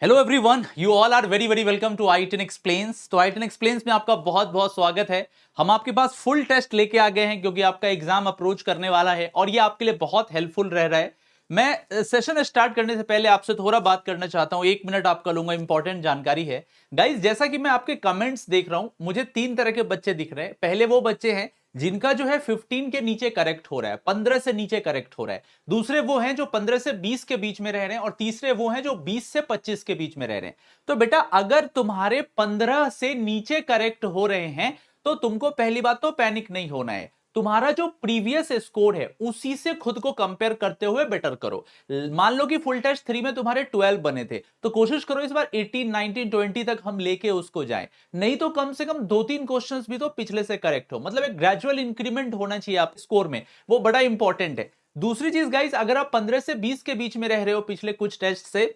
Hello everyone, you all are very very welcome to आई10 explains. तो आई10 explains में आपका बहुत बहुत स्वागत है। हम आपके पास फुल टेस्ट लेके आ गए हैं क्योंकि आपका एग्जाम अप्रोच करने वाला है और ये आपके लिए बहुत हेल्पफुल रह रहा है। मैं सेशन स्टार्ट करने से पहले आपसे थोड़ा बात करना चाहता हूं, 1 मिनट आपका लूंगा, इंपॉर्टेंट जानकारी है। गाइज, जैसा कि मैं आपके कमेंट्स देख रहा हूं, मुझे 3 तरह के बच्चे दिख रहे हैं। पहले वो बच्चे हैं जिनका जो है 15 के नीचे करेक्ट हो रहा है, 15 से नीचे करेक्ट हो रहा है। दूसरे वो हैं जो 15 से 20 के बीच में रह रहे हैं और तीसरे वो हैं जो 20 से 25 के बीच में रह रहे हैं। तो बेटा, अगर तुम्हारे 15 से नीचे करेक्ट हो रहे हैं तो तुमको पहली बात तो पैनिक नहीं होना है। तुम्हारा जो प्रीवियस स्कोर है उसी से खुद को कंपेयर करते हुए बेटर करो। मान लो कि फुल टेस्ट 3 में तुम्हारे 12 बने थे, तो कोशिश करो इस बार 18 19 20 तक हम लेके उसको जाएं। नहीं तो कम से कम 2-3 क्वेश्चंस भी तो पिछले से करेक्ट हो, मतलब एक ग्रेजुअल इंक्रीमेंट होना चाहिए आप स्कोर में, वो बड़ा इंपॉर्टेंट है। दूसरी चीज गाइस, अगर आप 15 से 20 के बीच में रह रहे हो पिछले कुछ टेस्ट से,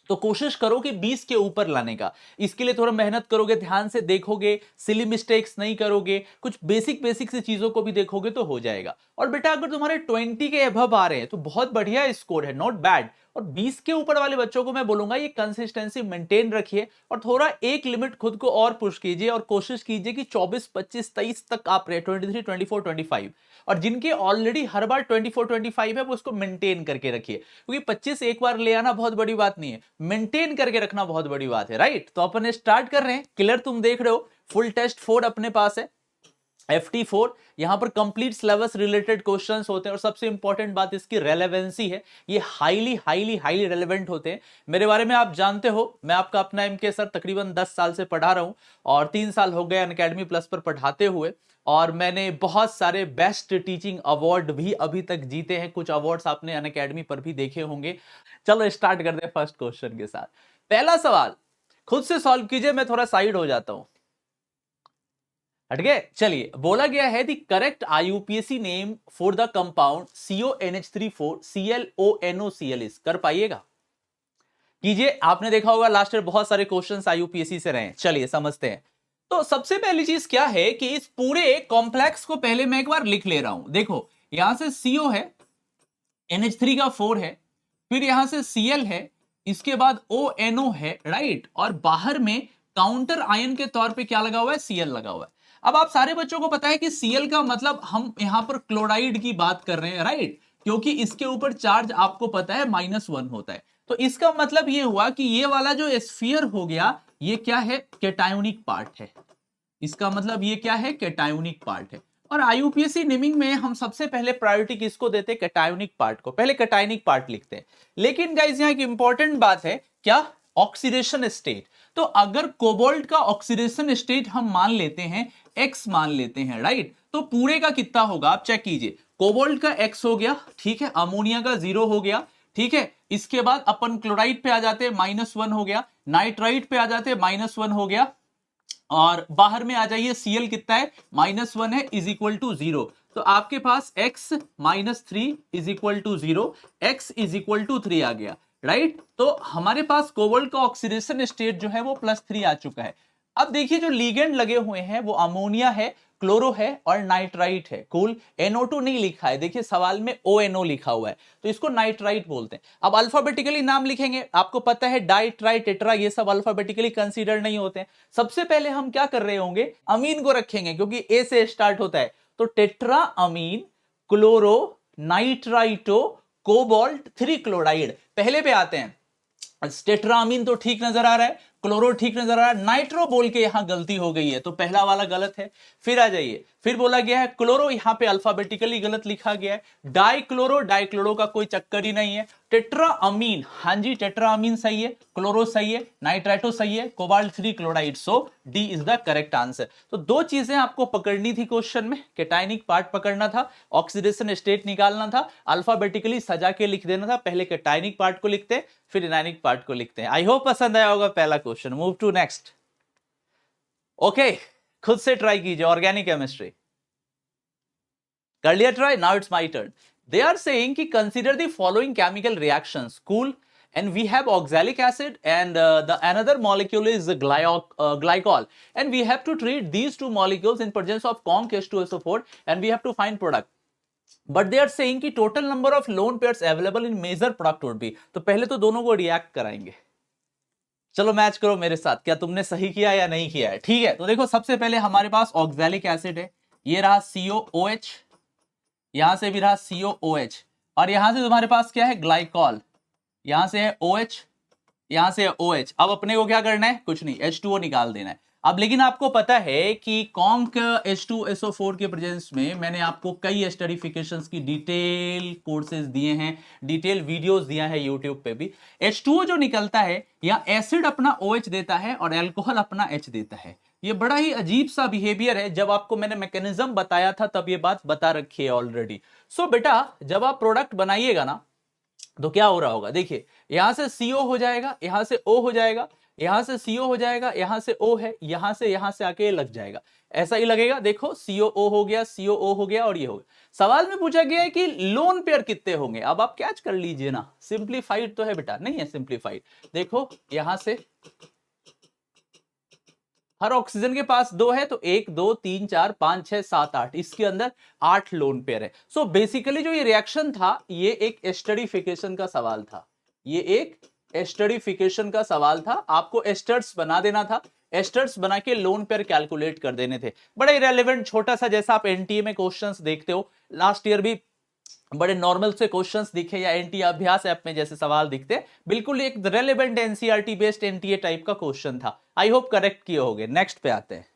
तो कोशिश करो कि 20 के ऊपर लाने का। इसके लिए थोड़ा मेहनत करोगे, ध्यान से देखोगे, सिली मिस्टेक्स नहीं करोगे, कुछ बेसिक बेसिक सी चीजों को भी देखोगे तो हो जाएगा। और बेटा, अगर तुम्हारे 20 के अबव आ रहे हैं तो बहुत बढ़िया स्कोर है, नॉट बैड। और 20 के ऊपर वाले बच्चों को मैं बोलूंगा ये कंसिस्टेंसी मेंटेन रखिए और थोड़ा एक लिमिट खुद को और पुश कीजिए और कोशिश कीजिए कि 24 25 23 तक आप रहे, 23 24 25। और जिनके ऑलरेडी हर बार 24 25 है वो उसको मेंटेन करके रखिए, क्योंकि 25 एक बार ले आना बहुत बड़ी बात नहीं है, मेंटेन करके रखना बहुत बड़ी बात है। राइट, तो अपन स्टार्ट कर रहे हैं। क्लियर, तुम देख रहे हो फुल टेस्ट 4 अपने पास है, FT4। यहां पर कंप्लीट सिलेबस रिलेटेड क्वेश्चंस होते हैं और सबसे इंपॉर्टेंट बात इसकी रेलेवेंसी है। ये हाईली हाईली हाईली रेलेवेंट होते हैं। मेरे बारे में आप जानते हो, मैं आपका अपना MK सर तकरीबन 10 साल से पढ़ा रहा हूं और 3 साल हो गए अनअकैडमी प्लस पर पढ़ाते हुए, और मैंने बहुत सारे बेस्ट टीचिंग अवार्ड भी अभी तक जीते हैं। कुछ अवार्ड्स आपने अनअकैडमी पर भी देखे होंगे। चलो स्टार्ट करते हैं फर्स्ट क्वेश्चन के साथ। पहला सवाल खुद से सॉल्व कीजिए, मैं थोड़ा साइड हो जाता हूं। हट गए, चलिए। बोला गया है the correct IUPAC name for the compound CONH34 ClONOCl is. कर पाइएगा? कीजिए। आपने देखा होगा लास्ट ईयर बहुत सारे क्वेश्चंस IUPAC से रहे हैं। चलिए समझते हैं। तो सबसे पहली चीज क्या है कि इस पूरे कॉम्प्लेक्स को पहले मैं एक बार लिख ले रहा हूं। देखो, यहां से CO है, NH3 का 4 है, फिर यहां से Cl है, इसके बाद ONO है, राइट, और बाहर में काउंटर आयन के तौर पे क्या लगा हुआ है? Cl लगा हुआ है। अब आप सारे बच्चों को पता है कि Cl का मतलब हम यहां पर क्लोराइड की बात कर रहे हैं, राइट, क्योंकि इसके ऊपर चार्ज आपको पता है -1 होता है। तो इसका मतलब ये हुआ कि ये वाला जो स्फीयर हो गया, ये क्या है? कैटायोनिक पार्ट है। इसका मतलब ये क्या है? कैटायोनिक पार्ट है। और IUPAC नेमिंग में हम सबसे पहले प्रायोरिटी किसको देते हैं? कैटायोनिक पार्ट को। पहले कैटायोनिक पार्ट लिखते हैं। लेकिन गाइस, यहां एक इंपॉर्टेंट बात है, क्या? Oxidation state. तो अगर कोबाल्ट का ऑक्सीडेशन स्टेट हम मान लेते हैं, X मान लेते हैं, राइट, तो पूरे का कितना होगा आप चेक कीजिए। कोबाल्ट का X हो गया, ठीक है, अमोनिया का 0 हो गया, ठीक है। इसके बाद अपन क्लोराइड पे आ जाते हैं, -1 हो गया, नाइट्राइट पे आ जाते हैं, -1 हो गया, और बाहर में आ जाइए, Cl कितना है? -1 है, इज इक्वल टू 0। तो आपके पास x -3 is equal to 0, x is equal to 3 आ गया, राइट। तो हमारे पास कोबाल्ट का ऑक्सीडेशन स्टेट जो है वो +3 आ चुका है। अब देखिए, जो लीगेंड लगे हुए हैं वो अमोनिया है, क्लोरो है और नाइट्राइट है। कूल, NO2 नहीं लिखा है, देखिए सवाल में ONO लिखा हुआ है, तो इसको नाइट्राइट बोलते हैं। अब अल्फाबेटिकली नाम लिखेंगे, आपको पता है डाई ट्राई टेट्रा ये सब अल्फाबेटिकली कंसीडर नहीं होते हैं। सबसे पहले हम क्या कर रहे होंगे? अमीन को रखेंगे, क्योंकि A से स्टार्ट होता है। तो tetra amine chloro nitrito cobalt 3 chloride. पहले पे आते हैं। टेट्रामीन तो ठीक नजर आ रहा है, क्लोरो ठीक नजर आ रहा है, नाइट्रो बोल के यहां गलती हो गई है, तो पहला वाला गलत है। फिर आ जाइए, फिर बोला गया है क्लोरो, यहां पे अल्फाबेटिकली गलत लिखा गया है। डाइक्लोरो, डाइक्लोरो का कोई चक्कर ही नहीं है। टेट्राअमीन, हां जी, टेट्राअमीन सही है, क्लोरो सही है, नाइट्राइटो सही है, cobalt 3 chloride, so D is the correct answer. तो दो चीजें आपको पकड़नी थी क्वेश्चन में, कैटायनिक पार्ट पकड़ना था, ऑक्सीडेशन स्टेट निकालना था, अल्फाबेटिकली सजा के लिख देना था। पहले कैटायनिक पार्ट को लिखते, फिर एनायनिक पार्ट को लिखते हैं। आई होप पसंद आया होगा पहला question. Move to next. Okay, खुद से ट्राई कीजिए। ऑर्गेनिक केमिस्ट्री कर लिया try, now it's my turn. They are saying कि consider the following chemical reactions, cool, and we have oxalic acid and the another molecule is glycol, and we have to treat these two molecules in presence of conc H2SO4 and we have to find product. But they are saying कि total number of lone pairs available in major product would be, तो पहले तो दोनों को react कराएंगे। चलो match करो मेरे साथ, क्या तुमने सही किया या नहीं किया है। ठीक है, तो देखो सबसे पहले हमारे पास ऑक्सैलिक एसिड है, ये रहा COOH, यहां से भी रहा COOH, और यहां से तुम्हारे पास क्या है, ग्लाइकॉल, यहां से है OH, यहां से है OH। अब अपने को क्या करना है, कुछ नहीं, H2O निकाल देना है। अब लेकिन आपको पता है कि कॉन्क H2SO4 के प्रेजेंस में मैंने आपको कई एस्टरिफिकेशंस की डिटेल कोर्सेज दिए हैं, डिटेल वीडियोस दिया है यूट्यूब पे भी। H2O जो निकलता है, या एसिड अपना OH देता है और एल्कोहल अपना H देता है। ये बड़ा ही अजीब सा बिहेवियर है, जब आपको मैंने मैकेनिज्म बताया था तब ये बात बता रखी है ऑलरेडी। सो बेटा जब आप प्रोडक्ट बनाइएगा ना, तो क्या हो रहा होगा, देखिए यहां से CO हो जाएगा, यहां से O हो जाएगा, यहां से CO हो जाएगा, यहां से O है, यहां से आके लग जाएगा, ऐसा ही लगेगा। देखो COO हो गया, COO हो गया, और ये हो गया। सवाल में पूछा गया है कि लोन पेयर कितने होंगे, अब आप कैच कर लीजिए ना, सिंप्लीफाइड तो है बेटा, नहीं है सिंप्लीफाइड। देखो यहां से हर ऑक्सीजन के पास 2 है, तो 1 2 3 4 5 6 7 8, इसके अंदर 8 लोन पेयर है। सो बेसिकली जो ये रिएक्शन था, ये एक एस्टरिफिकेशन का सवाल था, ये एक एस्टरिफिकेशन का सवाल था। आपको एस्टर्स बना देना था, एस्टर्स बना के लोन पेयर कैलकुलेट कर देने थे। बड़ा इरेलेवेंट छोटा सा, जैसा आप एनटीए में क्वेश्चंस देखते हो, लास्ट ईयर भी बड़े नॉर्मल से क्वेश्चंस दिखे, या एनटीए अभ्यास ऐप में जैसे सवाल दिखते हैं, बिल्कुल एक relevant NCERT based NTA type का क्वेश्चन था। आई होप करेक्ट किए होंगे। नेक्स्ट पे आते हैं।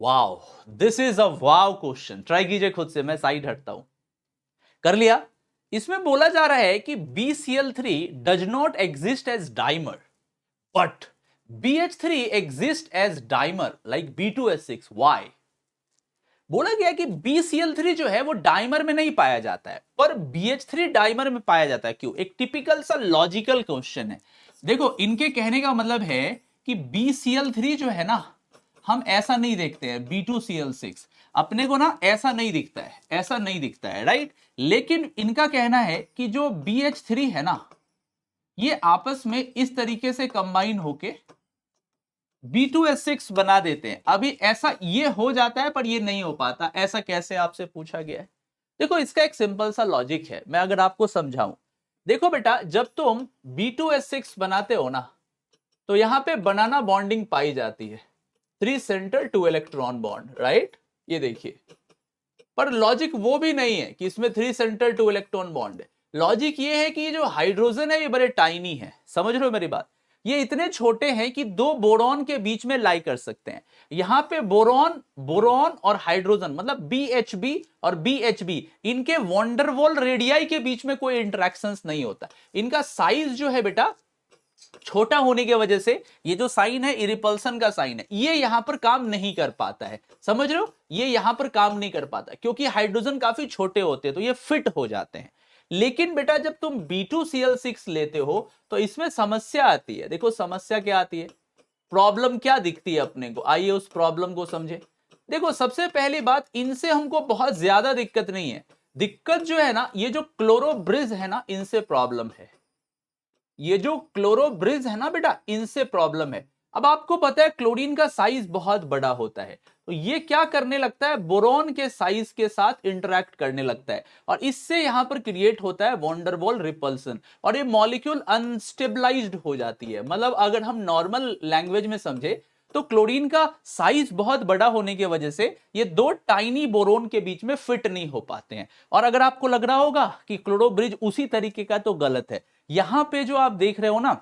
Wow, this is a wow question, try कीजिए खुद से, मैं साइड हटता हूं। कर लिया। इसमें बोला जा रहा है कि BCl3 does not exist as dimer, but BH3 exist as dimer like B2S6। Why? बोला गया कि BCl3 जो है वो डाइमर में नहीं पाया जाता है, पर BH3 डाइमर में पाया जाता है। क्यों? एक टिपिकल सा लॉजिकल क्वेश्चन है। देखो इनके कहने का मतलब है कि BCl3 जो है ना, हम ऐसा नहीं देखते हैं, B2Cl6 अपने को ना ऐसा नहीं दिखता है, ऐसा नहीं दिखता है, राइट। लेकिन इनका कहना है कि जो BH3 है ना, ये आपस में इस तरीके से कंबाइन होके B2S6 बना देते हैं। अभी ऐसा ये हो जाता है, पर ये नहीं हो पाता। ऐसा कैसे, आपसे पूछा गया है। देखो इसका एक सिंपल सा लॉजिक है, मैं अगर आपको समझाऊं। देखो बेटा, जब तुम B2S6 बनाते हो ना, तो यहां पे बनाना बॉन्डिंग पाई जाती है, 3 सेंटर 2 इलेक्ट्रॉन बॉन्ड, राइट। ये देखिए, पर लॉजिक वो भी नहीं है कि इसमें 3 सेंटर 2 इलेक्ट्रॉन बॉन्ड है। लॉजिक ये है कि ये जो हाइड्रोजन है, ये बड़े टाइनी है। समझ रहे हो मेरी बात? ये इतने छोटे हैं कि 2 बोरॉन के बीच में लाई कर सकते हैं। यहां पे बोरॉन, बोरॉन और हाइड्रोजन, मतलब BHB और BHB, इनके वॉन्डरवॉल रेडियाई के बीच में कोई इंटरेक्शंस नहीं होता। इनका साइज जो है बेटा, छोटा होने की वजह से ये जो साइन है, इरिपल्सन का साइन है, ये यहां पर काम नहीं कर पाता है। समझ रहे हो? ये यहां पर काम नहीं कर पाता क्योंकि हाइड्रोजन काफी छोटे होते हैं, तो ये फिट हो जाते हैं। लेकिन बेटा जब तुम B2Cl6 लेते हो, तो इसमें समस्या आती है। देखो समस्या क्या आती है, प्रॉब्लम क्या दिखती है अपने को, आइए उस प्रॉब्लम को समझे। देखो सबसे पहली बात, इनसे हमको बहुत ज्यादा दिक्कत नहीं है। दिक्कत जो है ना, ये जो क्लोरोब्रिज है ना, इनसे प्रॉब्लम है। ये जो क्लोरोब्रिज है ना बेटा, इनसे प्रॉब्लम है। अब आपको पता है क्लोरीन का साइज बहुत बड़ा होता है, तो ये क्या करने लगता है, बोरॉन के साइज के साथ इंटरैक्ट करने लगता है, और इससे यहां पर क्रिएट होता है वॉन्डरवॉल रिपल्सन, और ये मॉलिक्यूल अनस्टेबलाइज्ड हो जाती है। मतलब अगर हम नॉर्मल लैंग्वेज में समझे, तो क्लोरीन का साइज बहुत बड़ा होने की वजह से ये 2 टाइनी बोरोन के बीच में फिट नहीं हो पाते हैं। और अगर आपको लग रहा होगा कि क्लोरोब्रिज उसी तरीके का, तो गलत है। यहां पे जो आप देख रहे हो ना,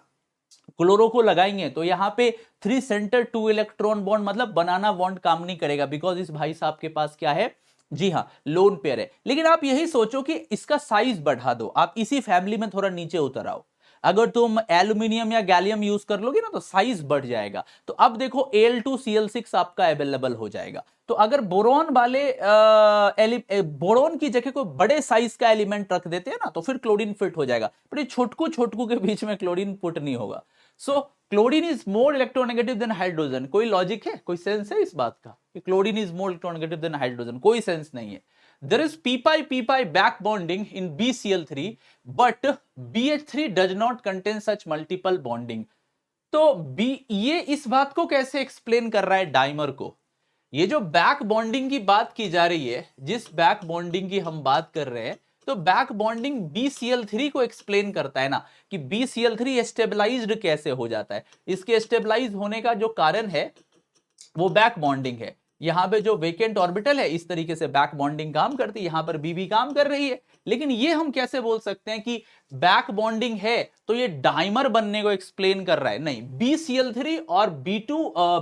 क्लोरो को लगाएंगे तो यहां पे 3 सेंटर 2 इलेक्ट्रॉन बॉन्ड, मतलब बनाना बॉन्ड काम नहीं करेगा, बिकॉज इस भाई साहब के पास क्या है, जी हां, लोन पेयर है। लेकिन आप यही सोचो कि इसका साइज बढ़ा दो, आप इसी फैमिली में थोड़ा नीचे उतर आओ। अगर तुम एल्यूमिनियम या गैलियम यूज कर लोगे ना, तो साइज बढ़ जाएगा। तो अब देखो Al2Cl6 आपका अवेलेबल हो जाएगा। तो अगर बोरॉन वाले बोरॉन की जगह कोई बड़े साइज का एलिमेंट रख देते हैं ना, तो फिर क्लोरीन फिट हो जाएगा। पर ये छोटकू छोटकू के बीच में क्लोरीन पुट नहीं होगा। So chlorine is more electronegative than hydrogen. कोई लॉजिक है, कोई सेंस है इस बात का कि chlorine is more electronegative than hydrogen? कोई सेंस नहीं है। There is p-pi back bonding in BCl3, but BH3 does not contain such multiple bonding. तो ये इस बात को कैसे एक्सप्लेन कर रहा है डाइमर को? ये जो बैक बॉन्डिंग की बात की जा रही है, जिस बैक बॉन्डिंग की हम बात कर रहे हैं, तो बैक बॉन्डिंग BCl3 को एक्सप्लेन करता है ना कि BCl3 स्टेबलाइज्ड कैसे हो जाता है। इसके स्टेबलाइज होने का जो कारण है वो बैक बॉन्डिंग है। यहां पे जो वेकेंट ऑर्बिटल है इस तरीके से बैक बॉन्डिंग काम करती है, यहां पर बीबी काम कर रही है। लेकिन ये हम कैसे बोल सकते हैं कि बैक बॉन्डिंग है तो ये डाइमर बनने को एक्सप्लेन कर रहा है? नहीं, BCl3 और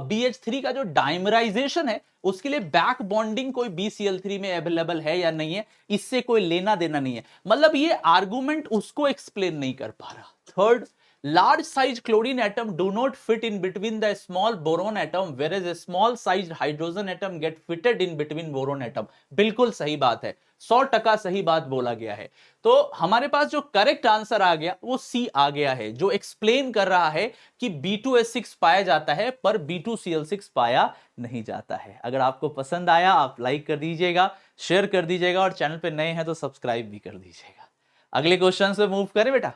BH3 का जो डाइमराइजेशन है उसके लिए बैक बॉन्डिंग कोई BCl3 में अवेलेबल है या नहीं है, इससे कोई लेना देना नहीं है। मतलब ये आर्गुमेंट उसको एक्सप्लेन नहीं कर पा रहा। Third, large size chlorine atom do not fit in between the small boron atom whereas a small sized hydrogen atom get fitted in between boron atom। बिल्कुल सही बात है, 100% सही बात बोला गया है। तो हमारे पास जो करेक्ट आंसर आ गया वो सी आ गया है, जो एक्सप्लेन कर रहा है कि B2S6 पाया जाता है पर B2Cl6 पाया नहीं जाता है। अगर आपको पसंद आया आप लाइक कर दीजिएगा, शेयर कर दीजिएगा और चैनल पे नए हैं तो सब्सक्राइब भी कर दीजिएगा। अगले क्वेश्चन से मूव करें बेटा,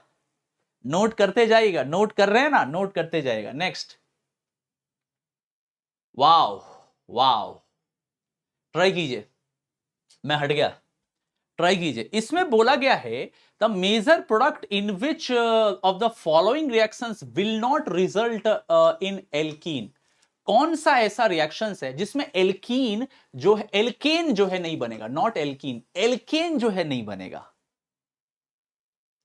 नोट करते जाइएगा, नोट कर रहे हैं ना, नोट करते जाइएगा। नेक्स्ट, वाव वाव, ट्राई कीजिए, मैं हट गया, ट्राई कीजिए। इसमें बोला गया है the major product in which of the following reactions will not result in alkene. कौन सा ऐसा रिएक्शन है जिसमें एल्कीन जो है, एल्केन जो है नहीं बनेगा, नॉट एल्कीन, एल्केन जो है नहीं बनेगा।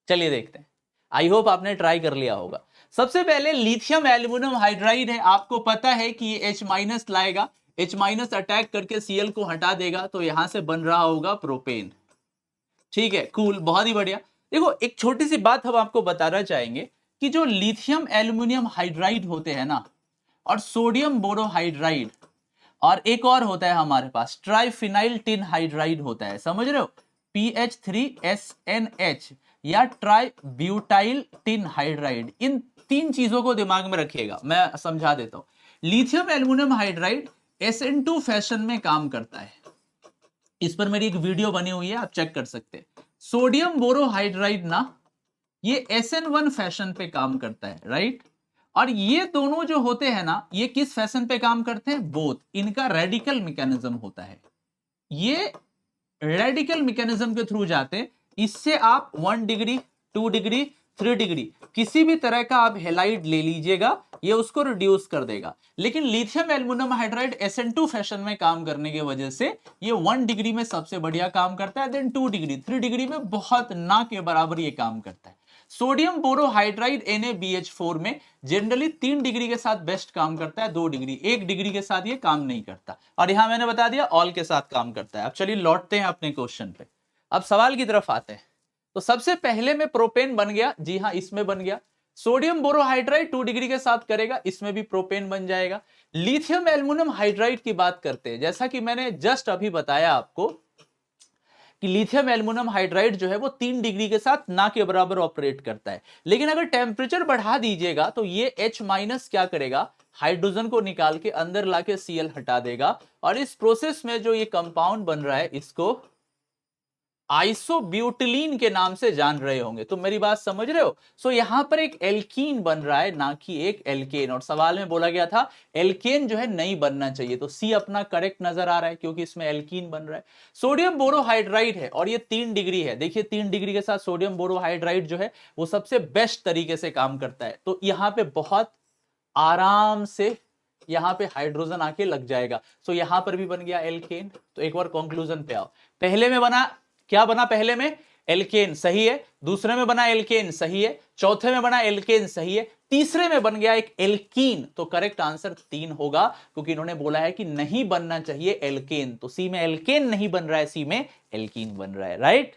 चलिए देखते हैं, आई होप आपने ट्राई कर लिया होगा। सबसे पहले लिथियम एल्यूमिनियम हाइड्राइड है, आपको पता है कि ये H- लाएगा, H- अटैक करके Cl को हटा देगा तो यहां से बन रहा होगा प्रोपेन। ठीक है, कूल, बहुत ही बढ़िया। देखो एक छोटी सी बात हम आपको बताना चाहेंगे कि जो लिथियम एल्यूमिनियम हाइड्राइड होते हैं ना, और सोडियम बोरोहाइड्राइड, और एक और होता है हमारे पास ट्राइफिनाइल टिन हाइड्राइड होता है, समझ रहे हो, PH3SNH या ट्राई ब्यूटाइल टिन हाइड्राइड। इन तीन चीजों को दिमाग में रखिएगा, मैं समझा देता हूं। Lithium aluminium hydride SN2 fashion में काम करता है, इस पर मेरी एक वीडियो बनी हुई है, आप चेक कर सकते हैं। सोडियम बोरोहाइड्राइड ना, ये SN1 फैशन पे काम करता है, राइट। और ये दोनों जो होते हैं ना, ये किस फैशन पे काम करते हैं? बोथ। इनका रेडिकल मैकेनिज्म होता है, ये रेडिकल मैकेनिज्म के थ्रू जाते हैं। इससे आप 1 डिग्री, 2 डिग्री, 3 डिग्री किसी भी तरह का आप हेलाइड ले लीजिएगा, ये उसको रिड्यूस कर देगा। लेकिन lithium aluminium hydride SN2 fashion में काम करने की वजह से ये 1 डिग्री में सबसे बढ़िया काम करता है, देन 2 डिग्री, 3 डिग्री में बहुत ना के बराबर ये काम करता है। सोडियम बोरोहाइड्राइड NaBH4 में जनरली 3 डिग्री के साथ बेस्ट काम करता है, 2 डिग्री, 1 डिग्री के साथ ये काम नहीं करता। और यहां मैंने बता दिया ऑल के साथ काम करता है। अब चलिए लौटते हैं अपने क्वेश्चन पे, अब सवाल की तरफ आते हैं। तो सबसे पहले में प्रोपेन बन गया, जी हां इसमें बन गया। सोडियम बोरोहाइड्राइड 2 डिग्री के साथ करेगा, इसमें भी प्रोपेन बन जाएगा। लिथियम एल्यूमिनियम हाइड्राइड की बात करते हैं, जैसा कि मैंने जस्ट अभी बताया आपको कि लिथियम एल्यूमिनियम हाइड्राइड जो है वो 3 डिग्री के साथ ना के बराबर ऑपरेट करता है। लेकिन अगर टेम्परेचर बढ़ा दीजिएगा तो ये H- क्या करेगा, हाइड्रोजन को निकाल के अंदर लाके Cl हटा देगा, और इस प्रोसेस में जो ये कंपाउंड बन रहा है इसको आइसोब्यूटिलीन के नाम से जान रहे होंगे। तो मेरी बात समझ रहे हो? सो यहां पर एक एल्कीन बन रहा है, ना कि एक एल्केन। और सवाल में बोला गया था एल्केन जो है नहीं बनना चाहिए, तो सी अपना करेक्ट नजर आ रहा है क्योंकि इसमें एल्कीन बन रहा है। सोडियम बोरोहाइड्राइड है और ये 3 डिग्री है, देखिए 3 डिग्री के साथ सोडियम बोरोहाइड्राइड जो है वो सबसे बेस्ट तरीके से काम करता है। तो यहां पे बहुत आराम से यहां पे हाइड्रोजन आके लग जाएगा। सो यहां पर भी बन गया एल्केन। तो एक बार कंक्लूजन पे आओ, पहले में बना, क्या बना पहले में? एल्केन, सही है। दूसरे में बना एल्केन, सही है। चौथे में बना एल्केन, सही है। तीसरे में बन गया एक एल्कीन, तो करेक्ट आंसर 3 होगा, क्योंकि इन्होंने बोला है कि नहीं बनना चाहिए एल्केन। तो सी में एल्केन नहीं बन रहा है, सी में एल्कीन बन रहा है, राइट।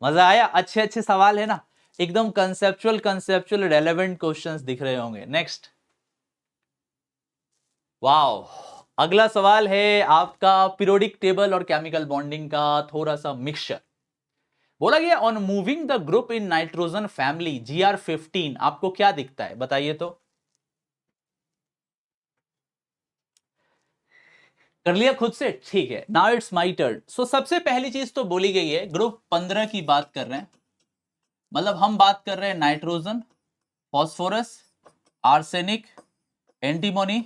मजा आया? अच्छे अच्छे सवाल है ना, एकदम कंसेप्चुअल कंसेप्चुअल रेलेवेंट क्वेश्चंस दिख रहे होंगे। नेक्स्ट, वाओ, अगला सवाल है आपका पीरियोडिक टेबल और केमिकल बॉन्डिंग का थोड़ा सा मिक्सचर। बोला गया on moving the group in nitrogen family Gr15 आपको क्या दिखता है, बताइए तो। कर लिया खुद से, ठीक है। Now it's my turn. So सबसे पहली चीज तो बोली गई है ग्रुप 15 की बात कर रहे हैं, मतलब हम बात कर रहे हैं नाइट्रोजन, फॉस्फोरस, आर्सेनिक, एंटीमोनी,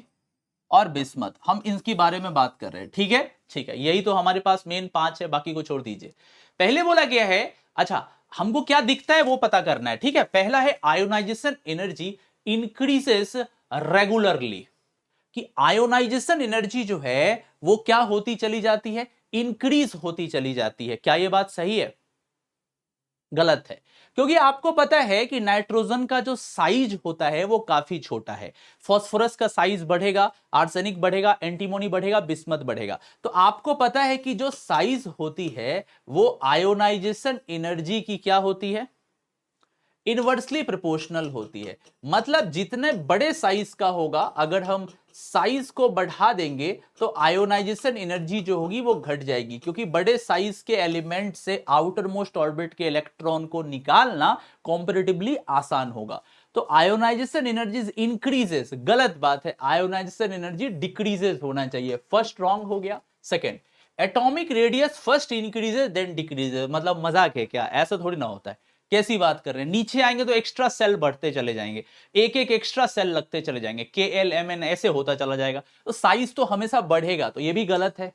और बिस्मथ, हम इनके बारे में बात कर रहे हैं। ठीक है, ठीक है, यही तो हमारे पास मेन 5 है, बाकी को छोड़ दीजिए। पहले बोला गया है, अच्छा हमको क्या दिखता है वो पता करना है। ठीक है, पहला है आयोनाइजेशन एनर्जी इंक्रीजेस रेगुलरली, कि आयोनाइजेशन एनर्जी जो है वो क्या होती चली जाती है, इंक्रीज होती चली जाती है। क्या ये बात सही है? गलत है, क्योंकि आपको पता है कि नाइट्रोजन का जो साइज होता है वो काफी छोटा है। फास्फोरस का साइज बढ़ेगा, आर्सेनिक बढ़ेगा, एंटीमोनी बढ़ेगा, बिस्मथ बढ़ेगा। तो आपको पता है कि जो साइज होती है वो आयोनाइजेशन एनर्जी की क्या होती है, इनवर्सली प्रोपोर्शनल होती है। मतलब जितने बड़े साइज का होगा, अगर हम साइज को बढ़ा देंगे तो आयोनाइजेशन एनर्जी जो होगी वो घट जाएगी, क्योंकि बड़े साइज के एलिमेंट से आउटर मोस्ट ऑर्बिट के इलेक्ट्रॉन को निकालना कंपैरेटिवली आसान होगा। तो आयोनाइजेशन एनर्जी इंक्रीजेस, गलत बात है, आयोनाइजेशन एनर्जी डिक्रीजेस होना चाहिए। फर्स्ट रॉन्ग हो गया। Second, atomic radius first increases then decreases, मतलब मजाक है क्या? ऐसा थोड़ी ना होता है। कैसी बात कर रहे हैं? नीचे आएंगे तो एक्स्ट्रा सेल बढ़ते चले जाएंगे, एक एक एक्स्ट्रा सेल लगते चले जाएंगे, KLMN ऐसे होता चला जाएगा, तो साइज तो हमेशा बढ़ेगा, तो ये भी गलत है।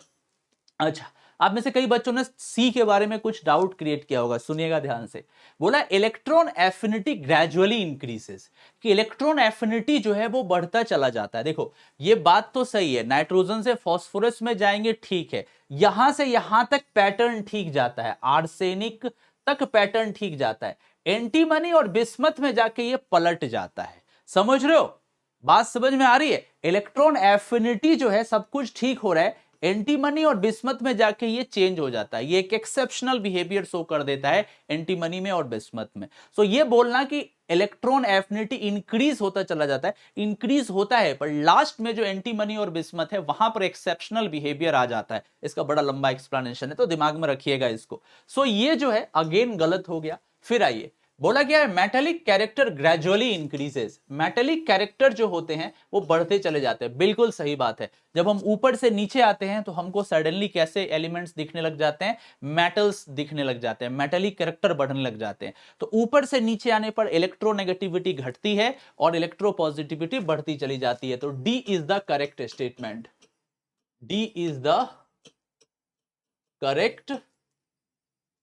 अच्छा, आप में से कई बच्चों ने सी के बारे में कुछ डाउट क्रिएट किया होगा, सुनिएगा ध्यान से। बोला इलेक्ट्रॉन एफिनिटी ग्रेजुअली इंक्रीजेस, कि इलेक्ट्रॉन एफिनिटी जो है वो बढ़ता चला जाता है। देखो ये बात तो सही है, नाइट्रोजन से फास्फोरस में जाएंगे ठीक है, यहां से यहां तक पैटर्न ठीक जाता है, आर्सेनिक तक पैटर्न ठीक जाता है, एंटीमनी और बिस्मथ में जाके ये पलट जाता है। समझ रहे हो? बात समझ में आ रही है? इलेक्ट्रॉन एफिनिटी जो है सब कुछ ठीक हो रहा है, एंटीमनी और बिस्मथ में जाके ये चेंज हो जाता है, ये एक एक्सेप्शनल बिहेवियर शो कर देता है एंटीमनी में और बिस्मथ में। सो ये बोलना कि इलेक्ट्रॉन एफिनिटी इंक्रीज होता चला जाता है, इंक्रीज होता है, पर लास्ट में जो एंटीमनी और बिस्मथ है वहां पर एक्सेप्शनल बिहेवियर आ जाता है। इसका बड़ा लंबा एक्सप्लेनेशन है, तो दिमाग में रखिएगा इसको। सो ये जो है अगेन गलत हो गया। फिर आइए, बोला गया है metallic character gradually increases, metallic character जो होते हैं वो बढ़ते चले जाते हैं। बिल्कुल सही बात है, जब हम ऊपर से नीचे आते हैं तो हमको सडनली कैसे एलिमेंट्स दिखने लग जाते हैं, मेटल्स दिखने लग जाते हैं, मेटेलिक कैरेक्टर बढ़ने लग जाते हैं। तो ऊपर से नीचे आने पर इलेक्ट्रोनेगेटिविटी घटती है और इलेक्ट्रोपॉजिटिविटी बढ़ती चली जाती है। तो D is the correct statement, D is the correct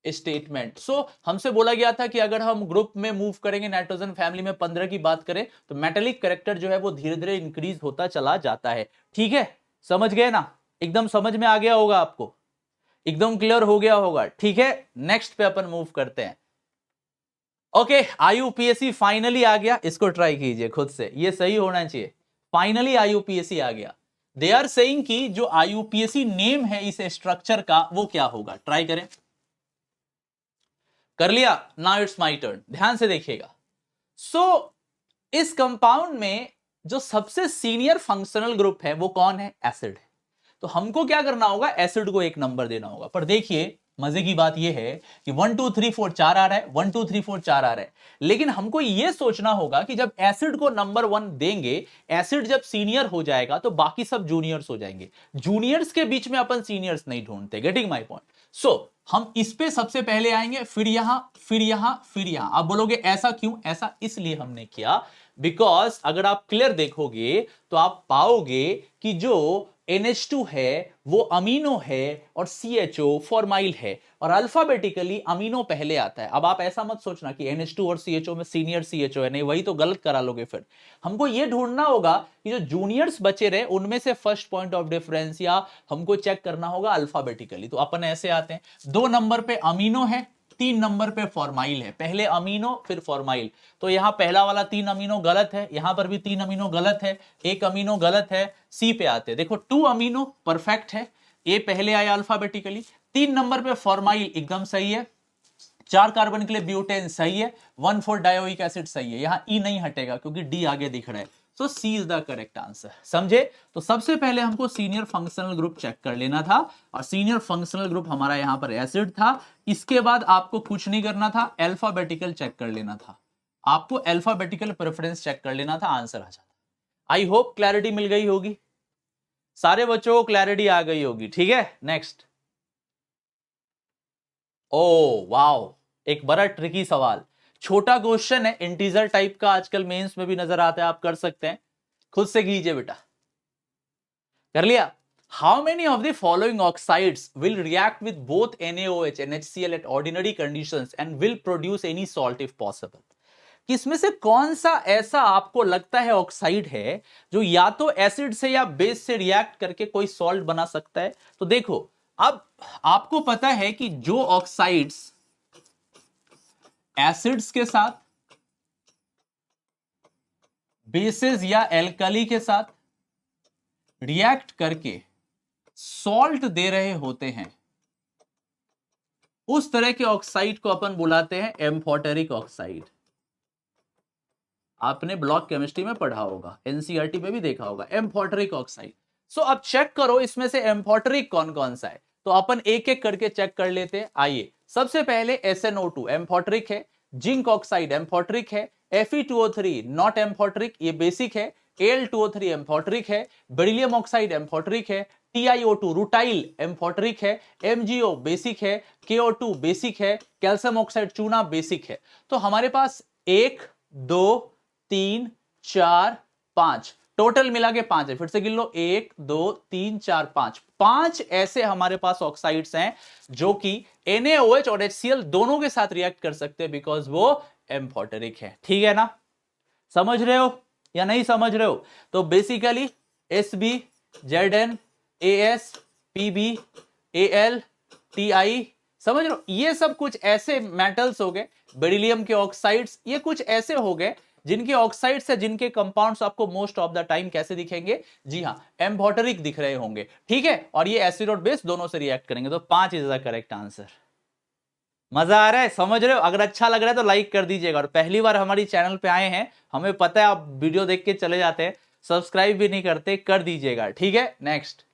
statement. So हमसे बोला गया था कि अगर हम ग्रुप में मूव करेंगे, नाइट्रोजन फैमिली में 15 की बात करें, तो मेटेलिक कैरेक्टर जो है वो धीरे धीरे इंक्रीज होता चला जाता है। ठीक है, समझ गए ना? एकदम समझ में आ गया होगा आपको, एकदम क्लियर हो गया होगा। ठीक है, नेक्स्ट पे अपन मूव करते हैं। ओके, IUPAC फाइनली आ गया, इसको ट्राई कीजिए खुद से, ये सही होना चाहिए। फाइनली IUPAC आ गया। दे आर सेइंग कि जो IUPAC नेम है इस स्ट्रक्चर का वो क्या होगा, ट्राई करें। कर लिया? नाउ इट्स माय टर्न, ध्यान से देखिएगा। सो इस कंपाउंड में जो सबसे सीनियर फंक्शनल ग्रुप है वो कौन है? एसिड है। तो हमको क्या करना होगा, एसिड को एक नंबर देना होगा। पर देखिए मजे की बात यह है कि 1 2 3 4 4 आ रहा है, 1 2 3 4 4 आ रहा है, लेकिन हमको यह सोचना होगा कि जब एसिड को नंबर 1 देंगे, एसिड जब सीनियर हो जाएगा तो बाकी सब जूनियर्स हो जाएंगे। जूनियर्स के बीच में अपन सीनियर्स नहीं ढूंढते। Getting my point? सो हम इस पे सबसे पहले आएंगे, फिर यहां, फिर यहां, फिर यहां। आप बोलोगे ऐसा क्यों? ऐसा इसलिए हमने किया बिकॉज अगर आप क्लियर देखोगे तो आप पाओगे कि जो NH2 है वो अमीनो है और CHO फॉर्माइल है, और अल्फाबेटिकली अमीनो पहले आता है। अब आप ऐसा मत सोचना कि NH2 और CHO में सीनियर CHO है, नहीं, वही तो गलत करा लोगे। फिर हमको ये ढूंढना होगा कि जो जूनियर्स बचे रहे उनमें से फर्स्ट पॉइंट ऑफ डिफरेंस या हमको चेक करना होगा अल्फाबेटिकली। तो अपन ऐसे आते हैं, 2 नंबर पे अमीनो है, 3 नंबर पे फॉर्माइल है, पहले अमीनो फिर फॉर्माइल। तो यहां पहला वाला 3 अमीनो गलत है, यहां पर भी 3 अमीनो गलत है, एक अमीनो गलत है। सी पे आते हैं, देखो 2 अमीनो परफेक्ट है, ए पहले आया अल्फाबेटिकली, 3 नंबर पे फॉर्माइल एकदम सही है, 4 कार्बन के लिए ब्यूटेन सही है, 1,4 डायोइक एसिड सही है, यहां ई नहीं हटेगा क्योंकि डी आगे दिख रहा है। सो सी इज द करेक्ट आंसर। समझे? तो सबसे पहले हमको सीनियर फंक्शनल ग्रुप चेक कर लेना था, और सीनियर फंक्शनल ग्रुप हमारा यहां पर एसिड था। इसके बाद आपको कुछ नहीं करना था, अल्फाबेटिकल चेक कर लेना था, आपको अल्फाबेटिकल प्रेफरेंस चेक कर लेना था, आंसर आ जाता। आई होप क्लैरिटी मिल गई होगी, सारे बच्चों को क्लैरिटी आ गई होगी। ठीक है, नेक्स्ट। ओ वाओ, एक बड़ा ट्रिकी सवाल, छोटा क्वेश्चन है, इंटीजर टाइप का, आजकल मेंस में भी नजर आता है, आप कर सकते हैं, खुद से कीजिए बेटा। कर लिया। How many of the following oxides will react with both NaOH and HCl at ordinary conditions and will produce any salt if possible. किसमें से कौन सा ऐसा आपको लगता है ऑक्साइड है जो या तो एसिड से या बेस से रिएक्ट करके कोई सॉल्ट बना सकता है? तो देखो, अब आपको पता है कि जो ऑक्साइड्स एसिड्स के साथ, बेसेस या एल्कली के साथ रिएक्ट करके सॉल्ट दे रहे होते हैं, उस तरह के ऑक्साइड को अपन बुलाते हैं एम्फोटेरिक ऑक्साइड। आपने ब्लॉक केमिस्ट्री में पढ़ा होगा, एनसीईआरटी में भी देखा होगा, एम्फोटेरिक ऑक्साइड। सो अब चेक करो इसमें से एम्फोटेरिक कौन कौन सा है, तो अपन एक एक करके चेक कर लेते हैं। आइए, सबसे पहले SnO2 एम्फोटेरिक है, जिंक ऑक्साइड एम्फोटेरिक है, Fe2O3 नॉट एम्फोटेरिक, ये बेसिक है, Al2O3 एम्फोटेरिक है, बेरिलियम ऑक्साइड एम्फोटेरिक है, TiO2 रूटाइल एम्फोटेरिक है, MgO बेसिक है, KO2 बेसिक है, कैल्शियम ऑक्साइड चूना बेसिक है। तो हमारे पास 1 2 3 4 5 टोटल मिला के 5 है। फिर से गिन लो, 1 2 3 4 5, 5 ऐसे हमारे पास ऑक्साइड्स हैं जो कि NaOH और HCl दोनों के साथ रिएक्ट कर सकते हैं, बिकॉज वो एम्फोटेरिक है। ठीक है ना? समझ रहे हो या नहीं समझ रहे हो? तो basically Sb Zn As Pb Al Ti, समझ रहे हो? ये सब कुछ ऐसे मेटल्स हो गए, बेरिलियम के ऑक्साइड्स, ये कुछ ऐसे हो गए जिनके ऑक्साइड्स है, जिनके कंपाउंड्स आपको मोस्ट ऑफ द टाइम कैसे दिखेंगे? जी हां, एम्फोटेरिक दिख रहे होंगे। ठीक है, और ये एसिड और बेस दोनों से रिएक्ट करेंगे। तो 5 इज द करेक्ट आंसर। मजा आ रहा है? समझ रहे हो? अगर अच्छा लग रहा है तो लाइक कर दीजिएगा, और पहली बार हमारी चैनल पे आए हैं, हमें पता है आप वीडियो देख के चले जाते हैं, सब्सक्राइब भी नहीं करते, कर दीजिएगा। ठीक है, नेक्स्ट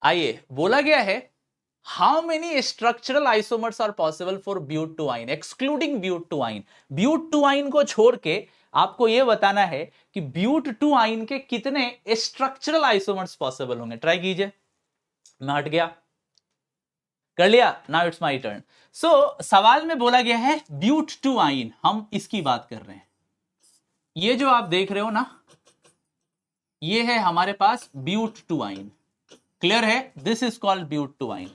आइए, बोला गया है how many structural isomers are possible for but two yne excluding but two yne. But two yne को छोड़ के आपको यह बताना है कि ब्यूट-टू-आइन के कितने स्ट्रक्चरल आइसोमर्स पॉसिबल होंगे। ट्राई कीजिए। मैं हट गया, कर लिया। Now it's my turn. So सवाल में बोला गया है ब्यूट-टू-आइन, हम इसकी बात कर रहे हैं। ये जो आप देख रहे हो ना, ये है हमारे पास ब्यूट-टू-आइन। क्लियर है? This is called but two yne.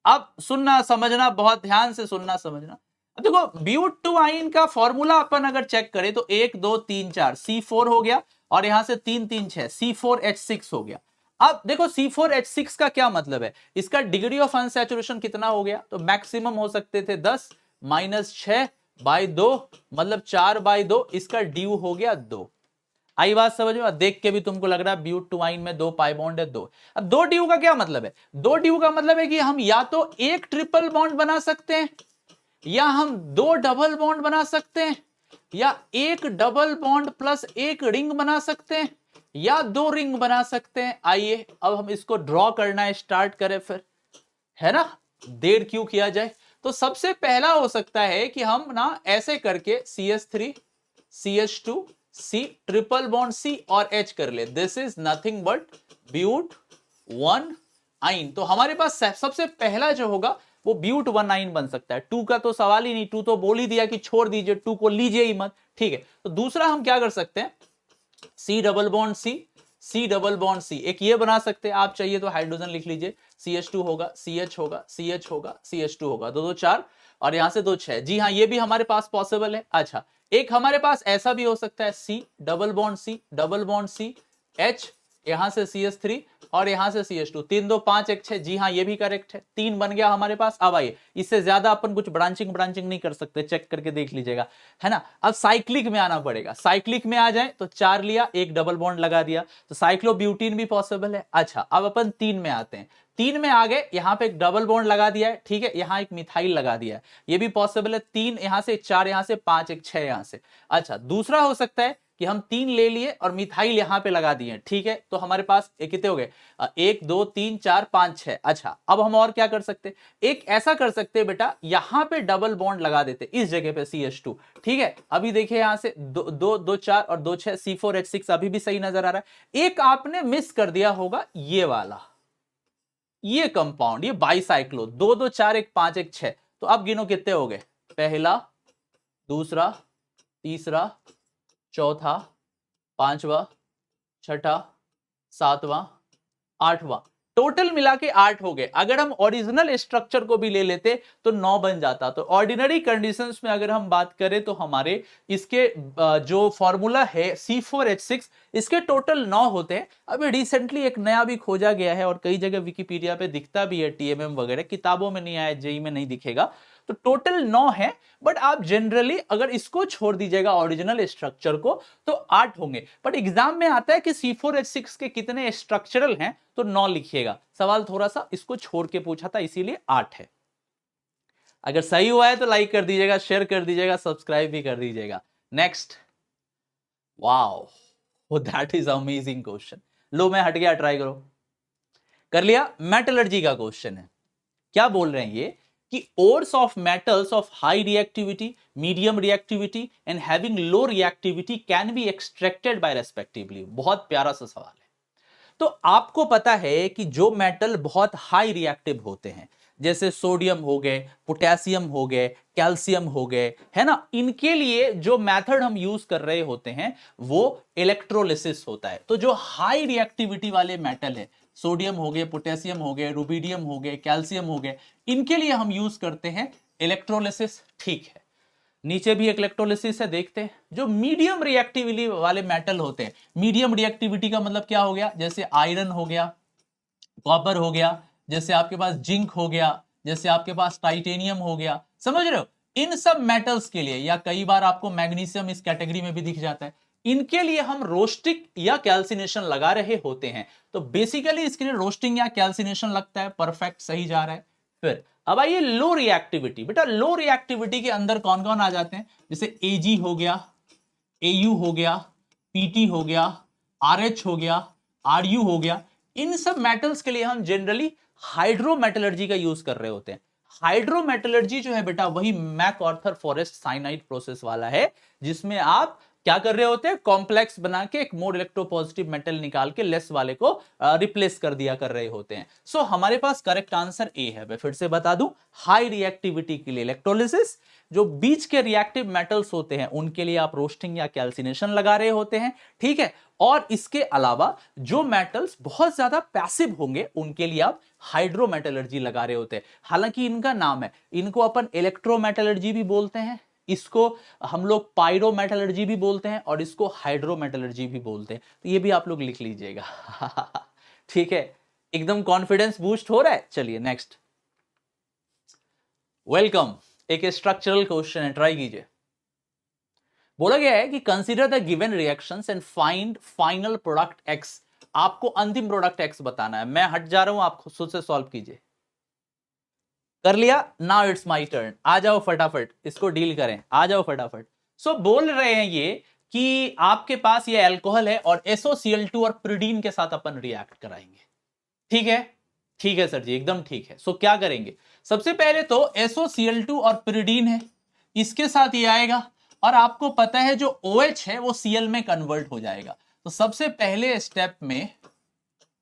अब सुनना समझना, बहुत ध्यान से सुनना समझना। अब देखो, ब्यूट-टू-आइन का फॉर्मूला अपन अगर चेक करें तो 1 2 3 4 C4 हो गया, और यहां से 3 3 6 C4H6 हो गया। अब देखो, C4H6 का क्या मतलब है? इसका डिग्री ऑफ अनसैचुरेशन कितना हो गया? तो मैक्सिमम हो सकते थे 10 -6/2 मतलब 4/2, इसका ड्यू हो गया 2। आई बात समझ में? देख के भी तुमको लग रहा है ब्यूट-टू-आइन में 2 पाई बॉन्ड है, 2। अब 2 ड्यू का क्या मतलब है? 2 ड्यू का मतलब है कि हम या तो एक ट्रिपल बॉन्ड बना सकते हैं, या हम 2 डबल बॉन्ड बना सकते हैं, या एक डबल बॉन्ड प्लस एक रिंग बना सकते हैं, या 2 रिंग बना सकते हैं। आइए अब हम इसको ड्रॉ करना स्टार्ट करें फिर, है ना? देर क्यों किया जाए। तो सबसे पहला हो सकता है कि हम ना ऐसे करके CH3 CH2 C triple bond C और H कर ले। This is nothing but but one yne. तो हमारे पास सबसे पहला जो होगा वो ब्यूट-1-आइन बन सकता है। 2 का तो सवाल ही नहीं, 2 तो बोल ही दिया कि छोड़ दीजिए, 2 को लीजिए ही मत। ठीक है, तो दूसरा हम क्या कर सकते हैं? C double bond C, C double bond C, एक ये बना सकते हैं। आप चाहिए तो हाइड्रोजन लिख लीजिए, CH2 होगा, CH होगा, CH होगा, CH2 होगा, 2 2 4, और यहां से 2 6। जी हाँ, ये भी हमारे पास पॉसिबल है। अच्छा, एक हमारे पास ऐसा भी हो सकता है, C double bond C double bond C H, यहां से CH3 और यहां से CH2, 3 2 5 1 6। जी हाँ, ये भी करेक्ट है, 3 बन गया हमारे पास। अब आइए, इससे ज्यादा अपन कुछ ब्रांचिंग नहीं कर सकते, चेक करके देख लीजिएगा, है ना? अब साइक्लिक में आना पड़ेगा। साइक्लिक में आ जाए तो 4 लिया, एक डबल बॉन्ड लगा दिया, तो साइक्लोब्यूटीन भी पॉसिबल है। अच्छा, अब अपन 3 में आते हैं। 3 में आ गए, यहां पे एक डबल बॉन्ड लगा दिया है, ठीक है, यहां एक मिथाइल लगा दिया है, ये भी पॉसिबल है। 3 यहां से, 4 यहां से, 5 1 6 यहां से। अच्छा, दूसरा हो सकता है कि हम 3 ले लिए और मिथाइल यहां पे लगा दिए, ठीक है, तो हमारे पास कितने हो गए? 1 2 3 4 5 6। अच्छा, अब हम और क्या कर सकते? एक ऐसा कर सकते बेटा, यहां पे डबल बॉन्ड लगा देते इस जगह पे CH2, ठीक है। अभी देखिए यहां से 2 2 4 और 2 6 C4H6 अभी भी सही नजर आ रहा है। एक आपने मिस कर दिया होगा, ये वाला, ये कंपाउंड, ये बाईसाइक्लो, 2 2 4 1 5 1 6। तो अब गिनो कितने हो गए? पहला, दूसरा, तीसरा, चौथा, पांचवा, छठा, सातवां, आठवां, टोटल मिला के 8 हो गए। अगर हम ओरिजिनल स्ट्रक्चर को भी ले लेते तो 9 बन जाता। तो ऑर्डिनरी कंडीशंस में अगर हम बात करें तो हमारे इसके जो फॉर्मूला है C4H6, इसके टोटल 9 होते हैं। अभी रिसेंटली एक नया भी खोजा गया है और कई जगह विकिपीडिया पे दिखता भी है, TMM वगैरह, किताबों में नहीं आया, जेई में नहीं दिखेगा। तो टोटल 9 है, बट आप जनरली अगर इसको छोड़ दीजिएगा ओरिजिनल स्ट्रक्चर को तो 8 होंगे। बट एग्जाम में आता है कि C4H6 के कितने स्ट्रक्चरल हैं, तो 9 लिखिएगा। सवाल थोड़ा सा इसको छोड़ के पूछा था, इसीलिए 8 है। अगर सही हुआ है तो लाइक कर दीजिएगा, शेयर कर दीजिएगा, सब्सक्राइब भी कर दीजिएगा। Next, wow that is amazing question. लो मैं हट गया, ट्राई करो। कर लिया। मेटलर्जी का क्वेश्चन है। क्या बोल रहे हैं ये कि ores of metals of high reactivity, medium reactivity and having low reactivity can be extracted bye respectively. बहुत प्यारा सा सवाल है। तो आपको पता है कि जो मेटल बहुत हाई रिएक्टिव होते हैं, जैसे सोडियम हो गए, पोटेशियम हो गए, कैल्शियम हो गए, है ना, इनके लिए जो मेथड हम यूज कर रहे होते हैं वो इलेक्ट्रोलिसिस होता है। तो जो हाई रिएक्टिविटी वाले मेटल है, सोडियम हो गए, पोटेशियम हो गए, रुबिडियम हो गए, कैल्शियम हो गए, इनके लिए हम यूज करते हैं इलेक्ट्रोलिसिस। ठीक है, नीचे भी एक इलेक्ट्रोलिसिस है, देखते हैं। जो मीडियम रिएक्टिविटी वाले मेटल होते हैं, मीडियम रिएक्टिविटी का मतलब क्या हो गया, जैसे आयरन हो गया, कॉपर हो गया, जैसे आपके पास जिंक हो गया, जैसे आपके पास टाइटेनियम हो गया, समझ रहे हो। इन सब मेटल्स के लिए, या कई बार आपको मैग्नीशियम इस कैटेगरी में भी दिख जाता है, इनके लिए हम रोस्टिंग या कैल्सिनेशन लगा रहे होते हैं। तो बेसिकली इसके लिए रोस्टिंग या कैल्सिनेशन लगता है। परफेक्ट, सही जा रहा है। फिर अब आइए लो रिएक्टिविटी। बेटा लो रिएक्टिविटी के अंदर कौन कौन आ जाते हैं, जैसे Ag हो गया, Au हो गया, Pt हो गया, RH हो गया, Ru हो गया। इन सब मेटल्स के लिए हम जनरली हाइड्रोमेटलर्जी का यूज कर रहे होते हैं। हाइड्रोमेटलर्जी जो है बेटा वही मैकआर्थर फॉरेस्ट साइनाइड प्रोसेस वाला है, जिसमें आप क्या कर रहे होते हैं, कॉम्प्लेक्स बना के एक मोर इलेक्ट्रोपॉजिटिव मेटल निकाल के लेस वाले को रिप्लेस कर दिया कर रहे होते हैं। सो हमारे पास करेक्ट आंसर ए है। मैं फिर से बता दूं, हाई रिएक्टिविटी के लिए इलेक्ट्रोलिसिस, जो बीच के रिएक्टिव मेटल्स होते हैं उनके लिए आप रोस्टिंग या कैल्सिनेशन लगा रहे होते हैं। ठीक है, और इसके अलावा जो मेटल्स बहुत ज्यादा पैसिव होंगे उनके लिए आप हाइड्रोमेटलर्जी लगा रहे होते हैं। हालांकि इनका नाम है, इनको अपन इलेक्ट्रोमेटलर्जी भी बोलते हैं, इसको हम लोग पायरोमेटलर्जी भी बोलते हैं, और इसको हाइड्रोमेटलर्जी भी बोलते हैं। तो ये भी आप लोग लिख लीजिएगा। ठीक है, एकदम कॉन्फिडेंस बूस्ट हो रहा है। चलिए नेक्स्ट, वेलकम। एक स्ट्रक्चरल क्वेश्चन है, ट्राई कीजिए। बोला गया है कि consider the given reactions and find final product x. आपको अंतिम प्रोडक्ट एक्स बताना है। मैं हट जा रहा हूं, आप खुद से सॉल्व कीजिए। कर लिया। Now it's my turn. आ जाओ फटाफट, इसको डील करें, आ जाओ फटाफट। सो बोल रहे हैं ये कि आपके पास ये अल्कोहल है और SOCl2 और प्रिडीन के साथ अपन रिएक्ट कराएंगे। ठीक है, ठीक है सर जी, एकदम ठीक है। सो क्या करेंगे, सबसे पहले तो SOCl2 और प्रिडीन है, इसके साथ ये आएगा, और आपको पता है जो OH है वो Cl में कन्वर्ट हो जाएगा। तो सबसे पहले स्टेप में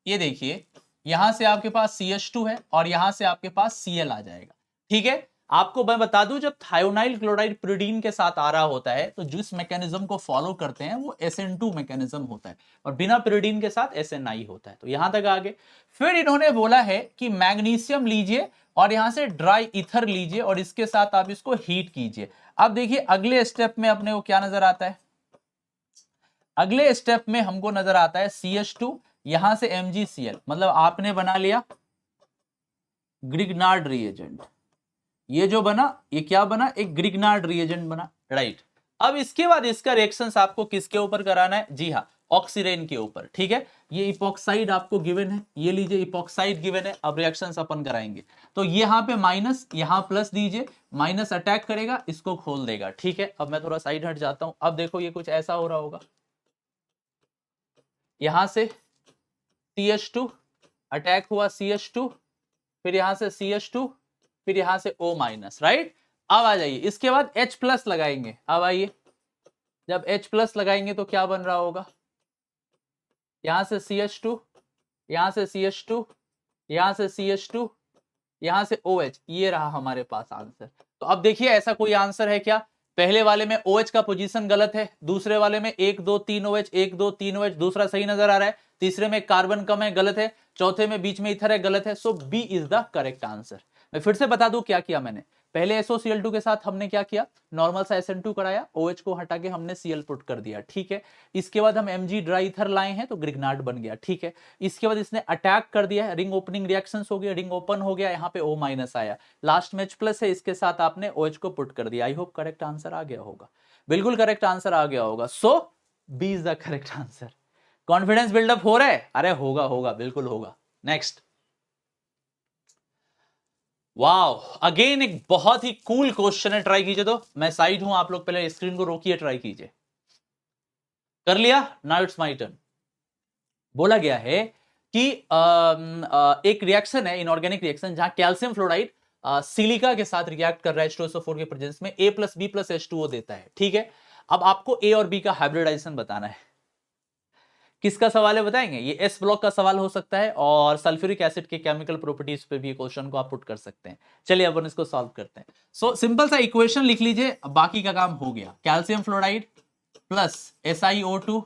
ये देखिए, यहां से आपके पास CH2 है और यहां से आपके पास Cl आ जाएगा। ठीक है, आपको मैं बता दूं, जब थायोनाइल क्लोराइड प्रिडीन के साथ आ रहा होता है तो जिस मैकेनिज्म को फॉलो करते हैं वो SN2 मैकेनिज्म होता है, और बिना प्रिडीन के साथ SNI होता है। तो यहां तक आगे। फिर इन्होंने बोला है कि मैग्नीशियम लीजिए और यहां से ड्राई ईथर लीजिए और इसके साथ आप इसको हीट कीजिए। अब देखिए अगले स्टेप में अपने को क्या नजर आता है, अगले स्टेप में हमको नजर आता है CH2, यहां से MgCl, मतलब आपने बना लिया ग्रिग्नार्ड रिएजेंट। ये जो बना, ये क्या बना, एक ग्रिग्नार्ड रिएजेंट बना, राइट। अब इसके बाद इसका रिएक्शंस आपको किसके ऊपर कराना है, जी हाँ, ऑक्सीरेन के ऊपर। ठीक है, ये इपॉक्साइड आपको गिवन है, ये लीजिए इपॉक्साइड गिवन है। अब रिएक्शंस अपन कराएंगे, तो यहां पे माइनस, यहां प्लस दीजिए, माइनस अटैक करेगा, इसको खोल देगा। ठीक है, अब मैं थोड़ा साइड हट जाता हूं। अब देखो ये कुछ ऐसा हो रहा होगा, यहां से CH2 अटैक हुआ, CH2, फिर यहां से CH2, फिर यहां से O माइनस, राइट। अब आ जाइए, इसके बाद H प्लस लगाएंगे। अब आइए, जब H प्लस लगाएंगे तो क्या बन रहा होगा, यहां से CH2, यहां से CH2, यहां से CH2, यहां से OH। ये रहा हमारे पास आंसर। तो अब देखिए ऐसा कोई आंसर है क्या, पहले वाले में OH का पोजीशन गलत है, दूसरे वाले में 1 2 3 OH 1 2 3 OH, दूसरा सही नजर आ रहा है, तीसरे में कार्बन कम है गलत है, चौथे में बीच में इथर है गलत है। So B is the correct answer. मैं फिर से बता दूं क्या किया मैंने। पहले SOCl2 के साथ हमने क्या किया, नॉर्मल सा SN2 कराया, OH को हटा के हमने Cl पुट कर दिया, ठीक है। इसके बाद हम Mg ड्राई ईथर लाए हैं तो ग्रिग्नार्ड बन गया, ठीक है। इसके बाद इसने अटैक कर दिया है, रिंग ओपनिंग रिएक्शंस हो गया, रिंग ओपन हो गया, यहाँ पे O माइनस आया, लास्ट में H+ है, इसके साथ आपने OH को पुट कर दिया। आई होप करेक्ट आंसर आ गया होगा, बिल्कुल करेक्ट आंसर आ गया होगा। So B is the correct answer. Confidence build up हो रहा है, अरे होगा होगा, बिल्कुल होगा। नेक्स्ट, वाओ, अगेन एक बहुत ही कूल क्वेश्चन है, ट्राई कीजिए। तो मैं साइड हूं, आप लोग पहले स्क्रीन को रोकिए, ट्राई कीजिए। कर लिया, नाउ इट्स माय टर्न। बोला गया है कि एक रिएक्शन है, इनऑर्गेनिक रिएक्शन, जहां कैल्शियम फ्लोराइड सिलिका के साथ रिएक्ट कर रहा है H2SO4 के प्रेजेंस में, A + B + H2O देता है, ठीक है। अब आपको A और B का हाइब्रिडाइजेशन बताना है। किसका सवाल है बताएंगे? ये S ब्लॉक का सवाल हो सकता है, और सल्फ्यूरिक एसिड के केमिकल प्रॉपर्टीज पे भी क्वेश्चन को आप पुट कर सकते हैं। चलिए अपन इसको सॉल्व करते हैं। सो सिंपल सा इक्वेशन लिख लीजिए, बाकी का काम हो गया। Calcium fluoride plus SiO2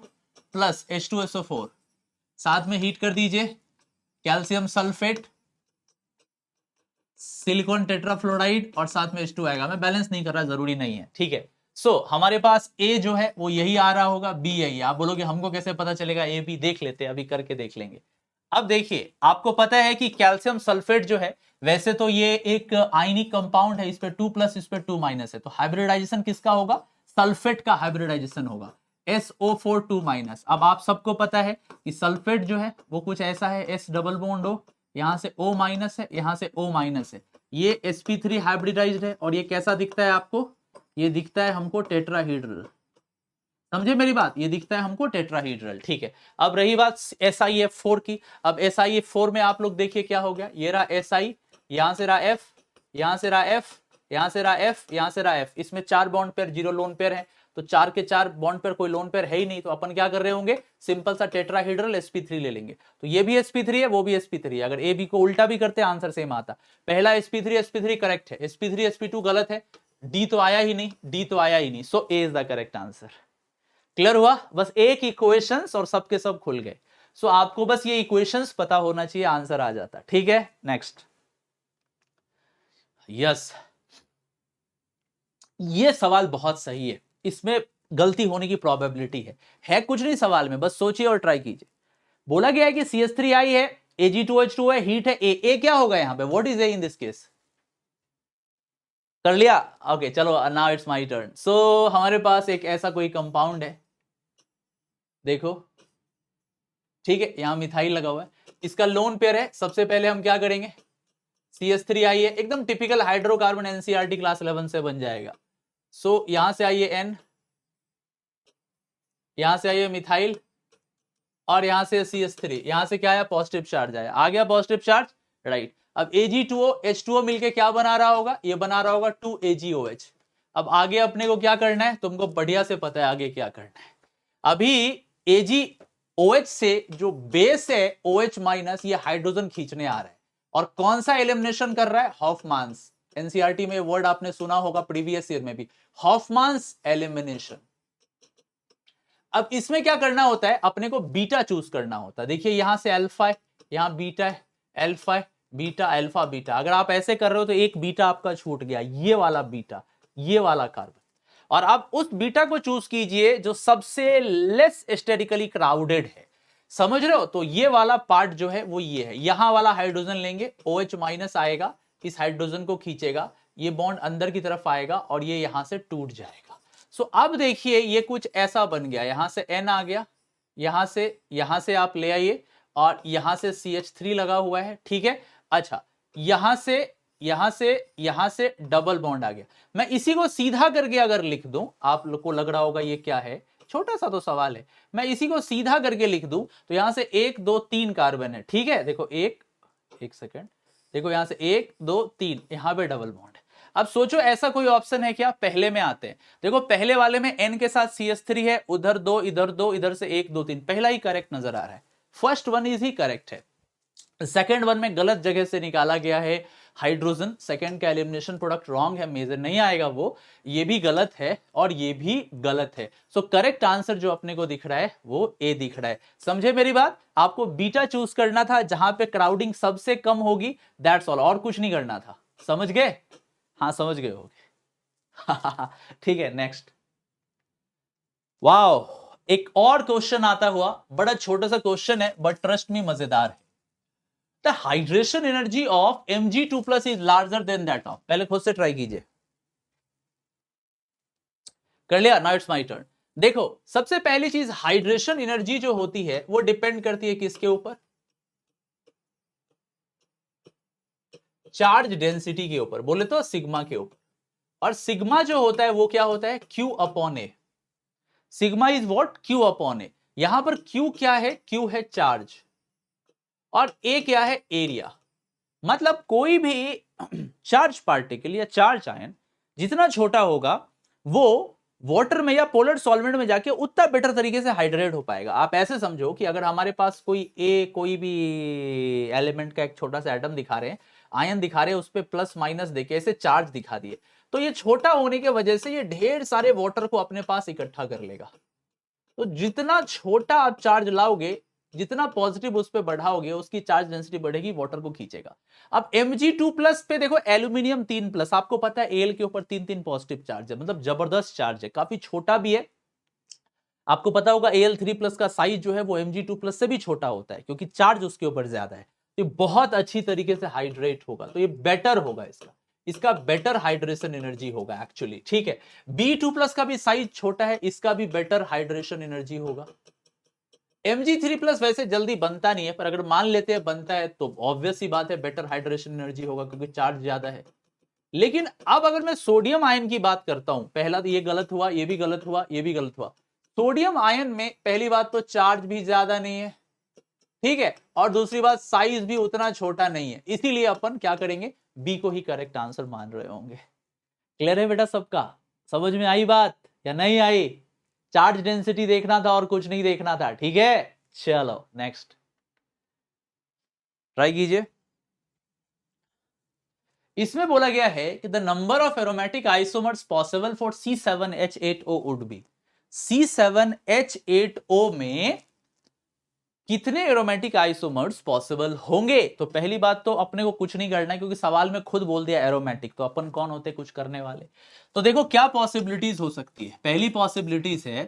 plus H2SO4, साथ में हीट कर दीजिए, कैल्शियम सल्फेट, सिलिकॉन टेट्राफ्लोराइड, और साथ में H2 आएगा। मैं बैलेंस नहीं कर रहा, जरूरी नहीं है, ठीक है। सो हमारे पास A जो है वो यही आ रहा होगा, B यही। आप बोलोगे हमको कैसे पता चलेगा A B, देख लेते हैं, अभी करके देख लेंगे। अब देखिए, आपको पता है कि कैल्शियम सल्फेट जो है, वैसे तो ये एक आयनिक कंपाउंड है, इस पे 2+, इस पे 2- है, तो हाइब्रिडाइजेशन किसका होगा? सल्फेट का हाइब्रिडाइजेशन होगा, SO4 2-। अब आप सबको पता है कि सल्फेट जो है वो कुछ ऐसा है, S डबल बॉन्ड O, यहां से O- है, यहां से O- है, ये sp3 हाइब्रिडाइज्ड है, और ये कैसा दिखता है आपको? ये दिखता है हमको टेट्राहीड्रल, समझे मेरी बात? ये दिखता है हमको टेट्राहीड्रल, ठीक है। अब रही बात SiF4 की। अब SiF4 में आप लोग देखिए क्या हो गया, ये रहा Si, यहां से रहा F, यहां से रहा F, यहां से रहा F, यहां से रहा F, इसमें 4 बॉन्ड पेयर, 0 लोन पेयर है, तो 4 के 4 बॉन्ड पेयर, कोई लोन पेयर है ही नहीं, तो अपन क्या कर रहे होंगे, सिंपल सा टेट्राहीड्रल sp3 ले लेंगे। तो ये भी sp3 है, वो भी sp3 है। अगर A B को उल्टा भी करते आंसर सेम आता। पहला sp3 करेक्ट है, sp3 sp2 गलत है, D तो आया ही नहीं, D तो आया ही नहीं। सो A is the correct answer. Clear हुआ? बस एक इक्वेशंस और सबके सब खुल गए। सो आपको बस ये इक्वेशंस पता होना चाहिए, आंसर आ जाता, ठीक है। नेक्स्ट, यस, ये सवाल बहुत सही है, इसमें गलती होने की प्रोबेबिलिटी है कुछ नहीं सवाल में, बस सोचिए और ट्राई कीजिए। बोला गया है कि CH3I है, Ag2H2 है, हीट है, A क्या होगा यहां पे? What is A in this case? कर लिया, ओके चलो, नाउ इट्स माय टर्न। सो हमारे पास एक ऐसा कोई कंपाउंड है, देखो, ठीक है, यहां मिथाइल लगा हुआ है, इसका लोन पेयर है। सबसे पहले हम क्या करेंगे, CH3I है, एकदम टिपिकल हाइड्रोकार्बन, NCERT क्लास 11 से बन जाएगा। सो यहां से आइए N, यहां से आइए मिथाइल, और यहां से CH3, यहां से क्या आया, पॉजिटिव चार्ज आया, आ गया पॉजिटिव चार्ज, राइट। अब Ag2O H2O मिलके क्या बना रहा होगा, ये बना रहा होगा 2AgOH। अब आगे अपने को क्या करना है, तुमको बढ़िया से पता है आगे क्या करना है। अभी AgOH से जो बेस है OH-, ये हाइड्रोजन खींचने आ रहा है, और कौन सा एलिमिनेशन कर रहा है, हॉफमान्स। एनसीईआरटी में वर्ड आपने सुना होगा, प्रीवियस ईयर में भी, हॉफमान्स एलिमिनेशन। अब इसमें क्या करना होता है, अपने को बीटा चूज करना होता है। देखिए यहां से अल्फा है, यहां बीटा है, अल्फा है, बीटा, अल्फा, बीटा। अगर आप ऐसे कर रहे हो तो एक बीटा आपका छूट गया, ये वाला बीटा, ये वाला कार्बन। और आप उस बीटा को चूज कीजिए जो सबसे लेस स्टेरिकली क्राउडेड है, समझ रहे हो? तो ये वाला पार्ट जो है वो ये है, यहां वाला हाइड्रोजन लेंगे, OH- आएगा, इस हाइड्रोजन को खींचेगा, ये बॉन्ड अंदर की तरफ आएगा, और ये यहां से टूट जाएगा। सो अब देखिए ये कुछ ऐसा बन गया, यहां से N आ गया, यहां से आप ले आइए, और यहां से CH3 लगा हुआ है, ठीक है। अच्छा, यहां से डबल बॉन्ड आ गया। मैं इसी को सीधा करके अगर लिख दूं, आप लोग को लग रहा होगा ये क्या है, छोटा सा तो सवाल है, मैं इसी को सीधा करके लिख दूं तो यहां से 1 2 3 कार्बन है, ठीक है। देखो एक सेकेंड, देखो यहां से 1 2 3, यहां पे डबल बॉन्ड है। अब सोचो ऐसा कोई ऑप्शन है क्या? पहले में आते हैं, देखो पहले वाले में N के साथ CH3 है, उधर 2, इधर 2, इधर से 1 2 3, पहला ही करेक्ट नजर आ रहा है, first one is he correct है। सेकेंड वन में गलत जगह से निकाला गया है, हाइड्रोजन सेकंड का एलिमिनेशन प्रोडक्ट रॉन्ग है, मेजर नहीं आएगा वो, ये भी गलत है और ये भी गलत है। सो करेक्ट आंसर जो अपने को दिख रहा है वो ए दिख रहा है। समझे मेरी बात? आपको बीटा चूज करना था जहां पे क्राउडिंग सबसे कम होगी, दैट्स ऑल, और कुछ नहीं करना था। समझ गए? हाँ समझ गए होगे। ठीक है, नेक्स्ट। वाओ, एक और क्वेश्चन आता हुआ, बड़ा छोटा सा क्वेश्चन है बट ट्रस्ट में मजेदार है। The hydration energy of Mg2+ is larger than that of, पहले खुद से ट्राई कीजिए। कर लिया? Now it's my turn. देखो, सबसे पहली चीज, हाइड्रेशन एनर्जी जो होती है वो डिपेंड करती है किसके ऊपर? चार्ज डेंसिटी के ऊपर, बोले तो सिग्मा के ऊपर। और सिग्मा जो होता है वो क्या होता है? Q/A। Sigma is what? Q/A। यहां पर Q क्या है? Q है चार्ज, और A क्या है? एरिया। मतलब कोई भी चार्ज पार्टिकल या चार्ज आयन जितना छोटा होगा वो वाटर में या पोलर सॉल्वेंट में जाके उतना बेटर तरीके से हाइड्रेट हो पाएगा। आप ऐसे समझो कि अगर हमारे पास कोई भी एलिमेंट का एक छोटा सा एटम दिखा रहे हैं, आयन दिखा रहे हैं, उस पर प्लस माइनस देके ऐसे चार्ज दिखा दिए, तो ये छोटा होने की वजह से ये ढेर सारे वाटर को अपने पास इकट्ठा कर लेगा। तो जितना छोटा आप चार्ज लाओगे, जितना पॉजिटिव उस पर बढ़ाओगे, उसकी चार्ज डेंसिटी बढ़ेगी, वाटर को खींचेगा। अब Mg2+ पे देखो, एल्यूमिनियम 3+, आपको पता है Al के ऊपर 3 पॉजिटिव चार्ज है, मतलब जबरदस्त चार्ज है, काफी छोटा भी है। आपको पता होगा Al3+ का साइज जो है वो Mg2+ से भी छोटा होता है, क्योंकि चार्ज उसके ऊपर ज्यादा है। तो ये बहुत अच्छी तरीके से हाइड्रेट होगा, तो ये बेटर होगा, इसका बेटर हाइड्रेशन एनर्जी होगा एक्चुअली। ठीक है, B2+ का भी साइज छोटा है, इसका भी बेटर हाइड्रेशन एनर्जी होगा। Mg3+ वैसे जल्दी बनता नहीं है, पर अगर मान लेते हैं बनता है तो ऑब्वियस सी बात है बेटर हाइड्रेशन एनर्जी होगा, क्योंकि चार्ज ज्यादा है। लेकिन अब अगर मैं सोडियम आयन की बात करता हूं, पहला तो ये गलत हुआ, ये भी गलत हुआ, ये भी गलत हुआ। सोडियम आयन में पहली बात तो चार्ज भी ज्यादा नहीं है, ठीक है, और दूसरी बात साइज भी उतना छोटा नहीं है, इसीलिए अपन क्या करेंगे? बी को ही करेक्ट आंसर मान रहे होंगे। क्लियर है बेटा सबका? समझ में आई बात या नहीं आई? चार्ज डेंसिटी देखना था और कुछ नहीं देखना था, ठीक है। चलो नेक्स्ट ट्राई कीजिए। इसमें बोला गया है कि the number of aromatic isomers possible for C7H8O would be. C7H8O में कितने एरोमेटिक आइसोमर्स पॉसिबल होंगे? तो पहली बात तो अपने को कुछ नहीं करना है, क्योंकि सवाल में खुद बोल दिया एरोमेटिक, तो अपन कौन होते कुछ करने वाले। तो देखो क्या पॉसिबिलिटीज हो सकती है। पहली पॉसिबिलिटीज है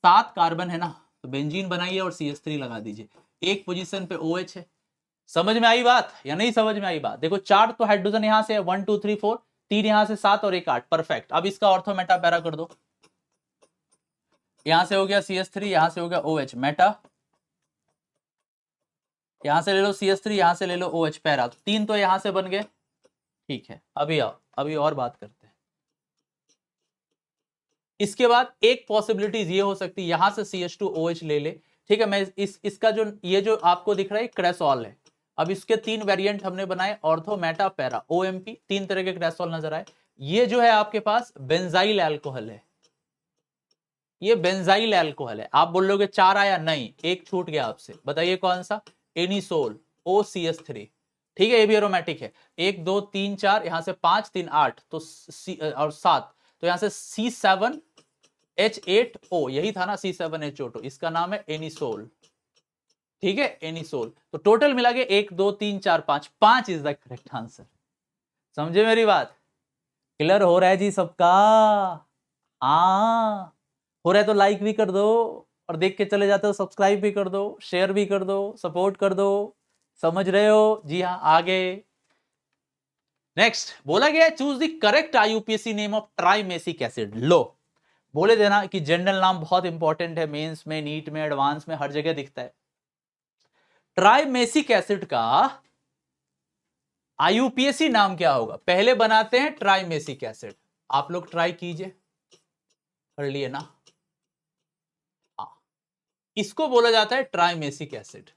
7 कार्बन है ना, तो बेंजीन बनाइए और CH3 लगा दीजिए, एक पोजीशन पे OH है। समझ में आई बात या नहीं समझ में आई बात? देखो 4 तो हाइड्रोजन यहां से है, 1 2 3 4, 3 यहां से 7 और 1 8, परफेक्ट। अब इसका ऑर्थो मेटा पैरा कर दो, यहां से हो गया CH3, यहां से हो गया OH मेटा, यहां से ले लो CH3, यहां से ले लो OH पैरा, 3 तो यहां से बन गए। ठीक है, अभी आओ, अभी और बात करते हैं। इसके बाद एक पॉसिबिलिटीज ये हो सकती है, यहां से CH2OH ले ले, ठीक है। मैं इसका जो ये जो आपको दिख रहा है क्रेसॉल है। अब इसके 3 वेरिएंट हमने बनाए, ऑर्थो मेटा पैरा OMP, 3 तरह के क्रेसॉल नजर आए। ये जो है आपके पास बेंजाइल अल्कोहल है, ये बेंजाइल अल्कोहल है। आप बोल लोगे 4 आया, नहीं, एक छूट गया आपसे, बताइए कौन सा? एनिसोल OCH3, ठीक है, ये भी एरोमेटिक है। 1 2 3 4, यहां से 5 3 8, तो और 7, तो यहां से C7H8O, यही था ना C7H8O, इसका नाम है एनिसोल, ठीक है, एनिसोल। तो टोटल मिला के 1 2 3 4 5, 5 इज द करेक्ट आंसर। समझे मेरी बात? क्लियर हो रहा है जी सबका? हाँ हो रहा है तो लाइक भी कर दो, और देख के चले जाते हो सब्सक्राइब भी कर दो, शेयर भी कर दो, सपोर्ट कर दो। समझ रहे हो? जी हाँ। आगे नेक्स्ट बोला गया choose the correct IUPAC name of trimesic acid. लो, बोले देना कि जनरल नाम बहुत इंपॉर्टेंट है, मेंस में, नीट में, एडवांस में, हर जगह दिखता है। ट्राइमेसिक एसिड का IUPAC नाम क्या होगा? पहले बनाते हैं ट्राइमेसिक एसिड, आप लोग ट्राई कीजिए, कर लिए ना? इसको बोला जाता है ट्राइमेसिक एसिड।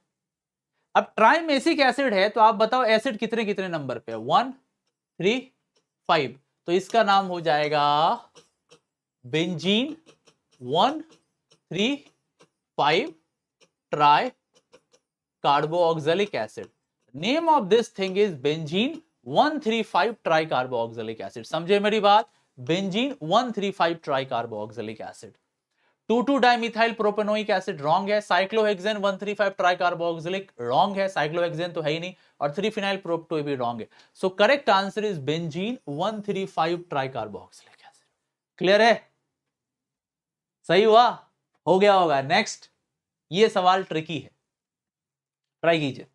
अब ट्राइमेसिक एसिड है तो आप बताओ एसिड कितने कितने नंबर पे है? 1 3 5, तो इसका नाम हो जाएगा benzene 1 3 5 try carboxylic acid. Name of this thing is benzene 135 tricarboxylic acid, समझे मेरी बात? Benzene 135 tricarboxylic acid. 2,2 dimethyl propanoic acid wrong है। साइक्लोहेक्सेन 135 ट्राइकार्बोक्सिलिक रॉन्ग है, साइक्लोहेक्सेन तो है ही नहीं। और 3 फिनाइल प्रोपटोय भी रॉन्ग है। So correct answer is benzene 135 tricarboxylic acid. Clear है? सही हुआ? हो गया होगा। नेक्स्ट, ये सवाल ट्रिकी है, ट्राई कीजिए।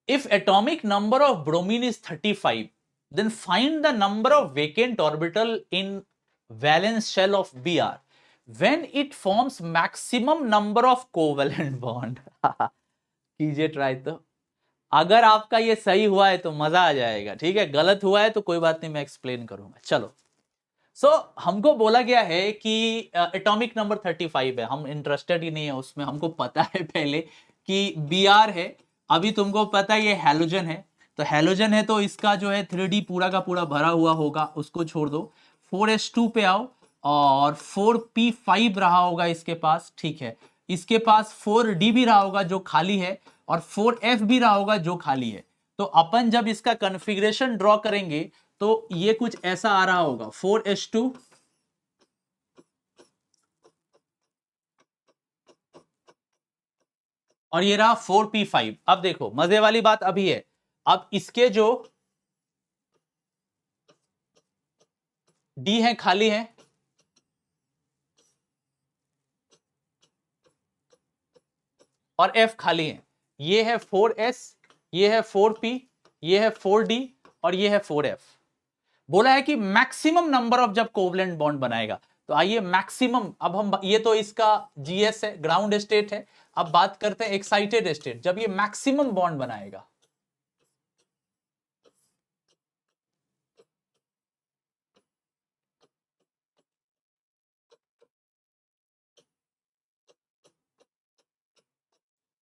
If atomic number of bromine is 35, then find the number of vacant orbital in valence shell of Br when it forms maximum number of covalent bond। कीजिए ट्राई तो। अगर आपका ये सही हुआ है तो मजा आ जाएगा, ठीक है? गलत हुआ है तो कोई बात नहीं, मैं एक्सप्लेन करूंगा। चलो, हमको बोला गया है कि एटॉमिक नंबर 35 है, हम इंटरेस्टेड ही नहीं है उसमें, हमको पता है पहले कि Br है। अभी तुमको पता है ये हैलोजन है, तो हैलोजन है तो इसका जो है 3D पूरा का पूरा भरा हुआ होगा, उसको छोड़ दो। 4s2 पे आओ और 4p5 रहा होगा इसके पास, ठीक है? इसके पास 4d भी रहा होगा जो खाली है, और 4f भी रहा होगा जो खाली है। तो अपन जब इसका कॉन्फ़िगरेशन ड्रॉ करेंगे तो ये कुछ ऐसा आ रहा होगा, 4s2 और ये रहा 4p5। अब देखो मजे वाली बात अभी है, अब इसके जो डी है खाली है, और एफ खाली है। ये है 4s, ये है 4p, ये है 4d और ये है 4f। बोला है कि मैक्सिमम नंबर ऑफ जब कोवलेंट बॉन्ड बनाएगा, तो आइए मैक्सिमम, अब हम, ये तो इसका जीएस है, ग्राउंड स्टेट है। अब बात करते हैं एक्साइटेड स्टेट, जब ये मैक्सिमम बॉन्ड बनाएगा।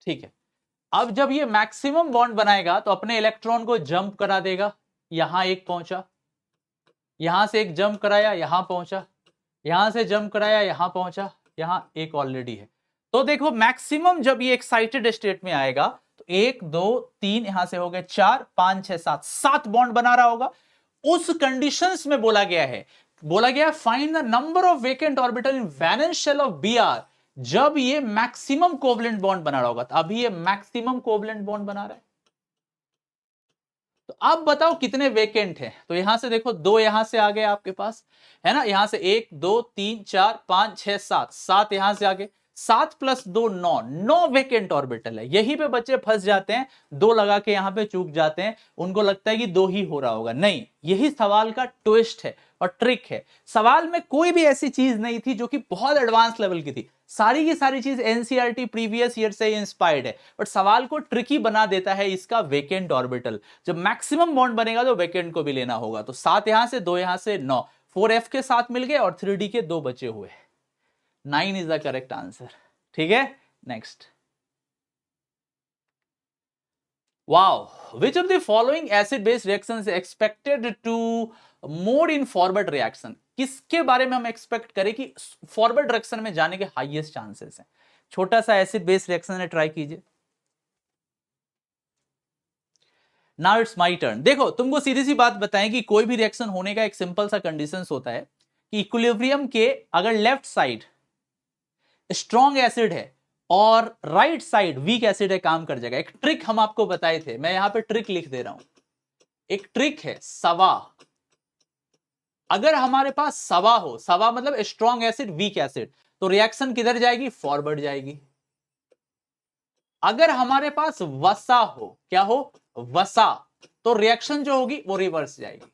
ठीक है, अब जब ये मैक्सिमम बॉन्ड बनाएगा तो अपने इलेक्ट्रॉन को जंप करा देगा। यहां एक पहुंचा, यहां से एक जंप कराया, यहां पहुंचा, यहां से जंप कराया, यहां पहुंचा, यहां एक ऑलरेडी है। तो देखो मैक्सिमम जब ये एक्साइटेड स्टेट में आएगा तो 1 2 3 यहां से हो गए 4 5 6 7 7 बॉन्ड बना रहा होगा। उस कंडीशंस में बोला गया find the number of vacant orbital in valence shell of Br जब ये मैक्सिमम कोवलेंट बॉन्ड बना रहा होगा। तो अभी ये मैक्सिमम कोवलेंट बॉन्ड बना रहा है, तो अब बताओ कितने वेकेंट हैं? तो यहां से देखो, 2 यहां से आ गए आपके पास, है ना? यहां से 1 2 3 4 5 6 7 7 यहां से आ गए, 7 + 2 9 9 वेकेंट ऑर्बिटल है। यहीं पे बच्चे फंस जाते हैं, 2 लगा के यहां पे चूक जाते हैं, उनको लगता है कि 2 ही हो रहा होगा। नहीं, यही सवाल का ट्विस्ट है और ट्रिक है। सवाल में कोई भी ऐसी चीज नहीं थी जो कि बहुत एडवांस लेवल की थी, सारी की सारी चीज एनसीईआरटी प्रीवियस ईयर से इंस्पायर्ड है, बट सवाल को ट्रिकी बना देता है इसका वेकेंट ऑर्बिटल। जब मैक्सिमम बॉन्ड बनेगा तो वेकेंट को भी लेना होगा। तो 7 यहां से, 2 यहां से, 9, 4f के साथ मिल गए और 3d के 2 बचे हुए। 9 इज द करेक्ट आंसर, ठीक है? Next, wow, which of the following acid based reactions expected to more in forward reaction? किसके बारे में हम एक्सपेक्ट करें कि फॉरवर्ड रिएक्शन में जाने के हाईएस्ट चांसेस हैं? छोटा सा एसिड बेस्ड रिएक्शन है, ट्राई कीजिए। Now it's my turn. देखो तुमको सीधी सी बात बताएं कि कोई भी रिएक्शन होने का एक सिंपल सा कंडीशंस होता है कि इक्विलिब्रियम के अगर लेफ्ट साइड स्ट्रॉन्ग एसिड है और राइट साइड वीक एसिड है, काम कर जाएगा। एक ट्रिक हम आपको बताए थे, मैं यहां पे ट्रिक लिख दे रहा हूं। एक ट्रिक है सवा। अगर हमारे पास सवा हो, सवा मतलब स्ट्रॉन्ग एसिड वीक एसिड, तो रिएक्शन किधर जाएगी? फॉरवर्ड जाएगी। अगर हमारे पास वसा हो, क्या हो? वसा, तो रिएक्शन जो होगी वो रिवर्स जाएगी।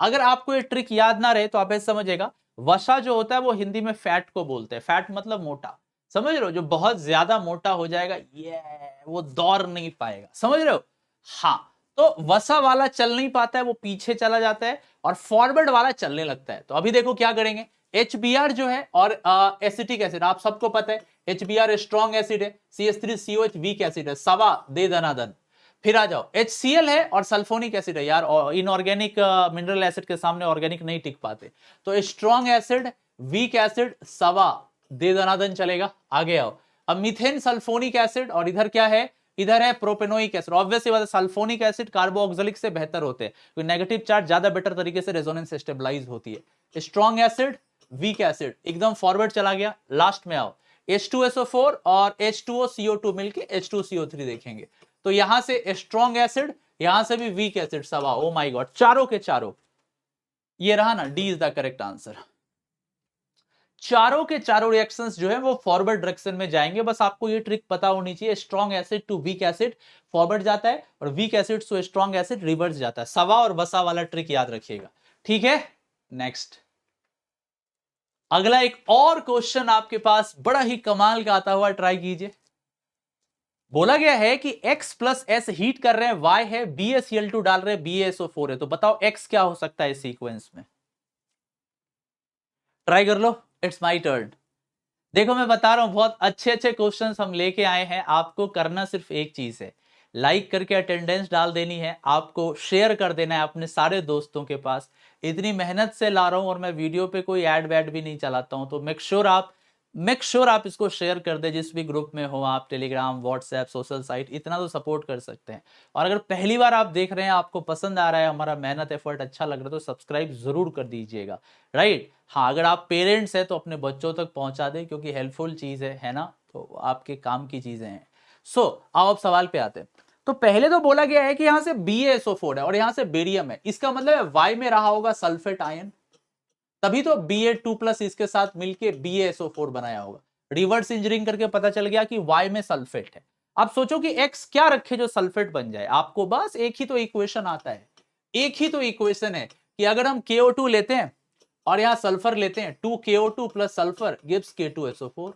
अगर आपको ये ट्रिक याद ना रहे तो आप ऐसे समझिएगा, वसा जो होता है वो हिंदी में फैट को बोलते हैं। फैट मतलब मोटा, समझ रहे हो? जो बहुत ज्यादा मोटा हो जाएगा ये वो दौड़ नहीं पाएगा, समझ रहे हो? हाँ, तो वसा वाला चल नहीं पाता है, वो पीछे चला जाता है, और फॉरवर्ड वाला चलने लगता है। तो अभी देखो क्या करेंगे, HBr जो है और एसिटिक एसिड, आप सबको पता है HBr स्ट्रॉन्ग एसिड है, CH3COH वीक एसिड है, सवा दे दनादन। फिर आ जाओ, HCl है और सल्फोनिक एसिड है। यार इनऑर्गेनिक मिनरल एसिड के सामने ऑर्गेनिक नहीं टिक पाते, तो स्ट्रॉन्ग एसिड वीक एसिड सवा दे दनादन चलेगा। आगे आओ, अब मीथेन सल्फोनिक एसिड और इधर क्या है? इधर है प्रोपेनोइक एसिड, ऑब्वियसली बात है सल्फोनिक एसिड कार्बोक्सिलिक से बेहतर होते हैं क्योंकि नेगेटिव चार्ज ज्यादा बेटर तरीके से रेजोनेंस स्टेबलाइज होती है। स्ट्रॉन्ग एसिड, वीक एसिड, एकदम फॉरवर्ड चला गया, लास्ट में आओ H2SO4 और H2OCO2 मिलके H2CO3 देखेंगे। तो यहां से स्ट्रॉन्ग एसिड, यहां से भी वीक एसिड, सब ओ माय गॉड, चारों के चारों, ये रहा ना, D is the correct answer. चारों के चारों रिएक्शंस जो है वो फॉरवर्ड डायरेक्शन में जाएंगे, बस आपको ये ट्रिक पता होनी चाहिए। Strong acid to weak acid forward जाता है और weak acid to strong acid reverse जाता है। सवा और वसा वाला ट्रिक याद रखिएगा, ठीक है। नेक्स्ट, अगला एक और क्वेश्चन आपके पास बड़ा ही कमाल का आता हुआ, ट्राई कीजिए। बोला गया है कि X प्लस S हीट कर रहे हैं, Y है, BaCl2 डाल रहे हैं, BaSO4 है, तो बताओ X क्या हो सकता है इस सीक्वेंस में। ट्राई कर लो, इट्स माई टर्न। देखो मैं बता रहा हूं बहुत अच्छे अच्छे क्वेश्चंस हम लेके आए हैं, आपको करना सिर्फ एक चीज है, लाइक करके अटेंडेंस डाल देनी है, आपको शेयर कर देना है अपने सारे दोस्तों के पास। इतनी मेहनत से ला रहा हूं और मैं वीडियो पे कोई ऐड वैड भी नहीं चलाता हूं, तो मेक श्योर आप इसको शेयर कर दे, जिस भी ग्रुप में हो आप, टेलीग्राम, व्हाट्सएप, सोशल साइट, इतना तो सपोर्ट कर सकते हैं। और अगर पहली बार आप देख रहे हैं, आपको पसंद आ रहा है, हमारा मेहनत एफर्ट अच्छा लग रहा है, तो सब्सक्राइब जरूर कर दीजिएगा, राइट। हाँ, अगर आप पेरेंट्स हैं तो अपने बच्चों तक पहुंचा दें, क्योंकि हेल्पफुल चीज है ना, तो आपके काम की चीजें हैं। आओ अब सवाल पे आते हैं। तो पहले तो बोला गया है कि यहां से BaSO4 है और यहां से बेरियम है, इसका मतलब है Y में रहा होगा सल्फेट आयन, तभी तो Ba2+ इसके साथ मिलके BaSO4 बनाया होगा। रिवर्स इंजीनियरिंग करके पता चल गया कि Y में सल्फेट है। अब सोचो कि X क्या रखे जो सल्फेट बन जाए, आपको बस एक ही तो इक्वेशन आता है, एक ही तो इक्वेशन है कि अगर हम KO2 लेते हैं और यहां सल्फर लेते हैं, 2KO2 plus sulphur gives K2SO4।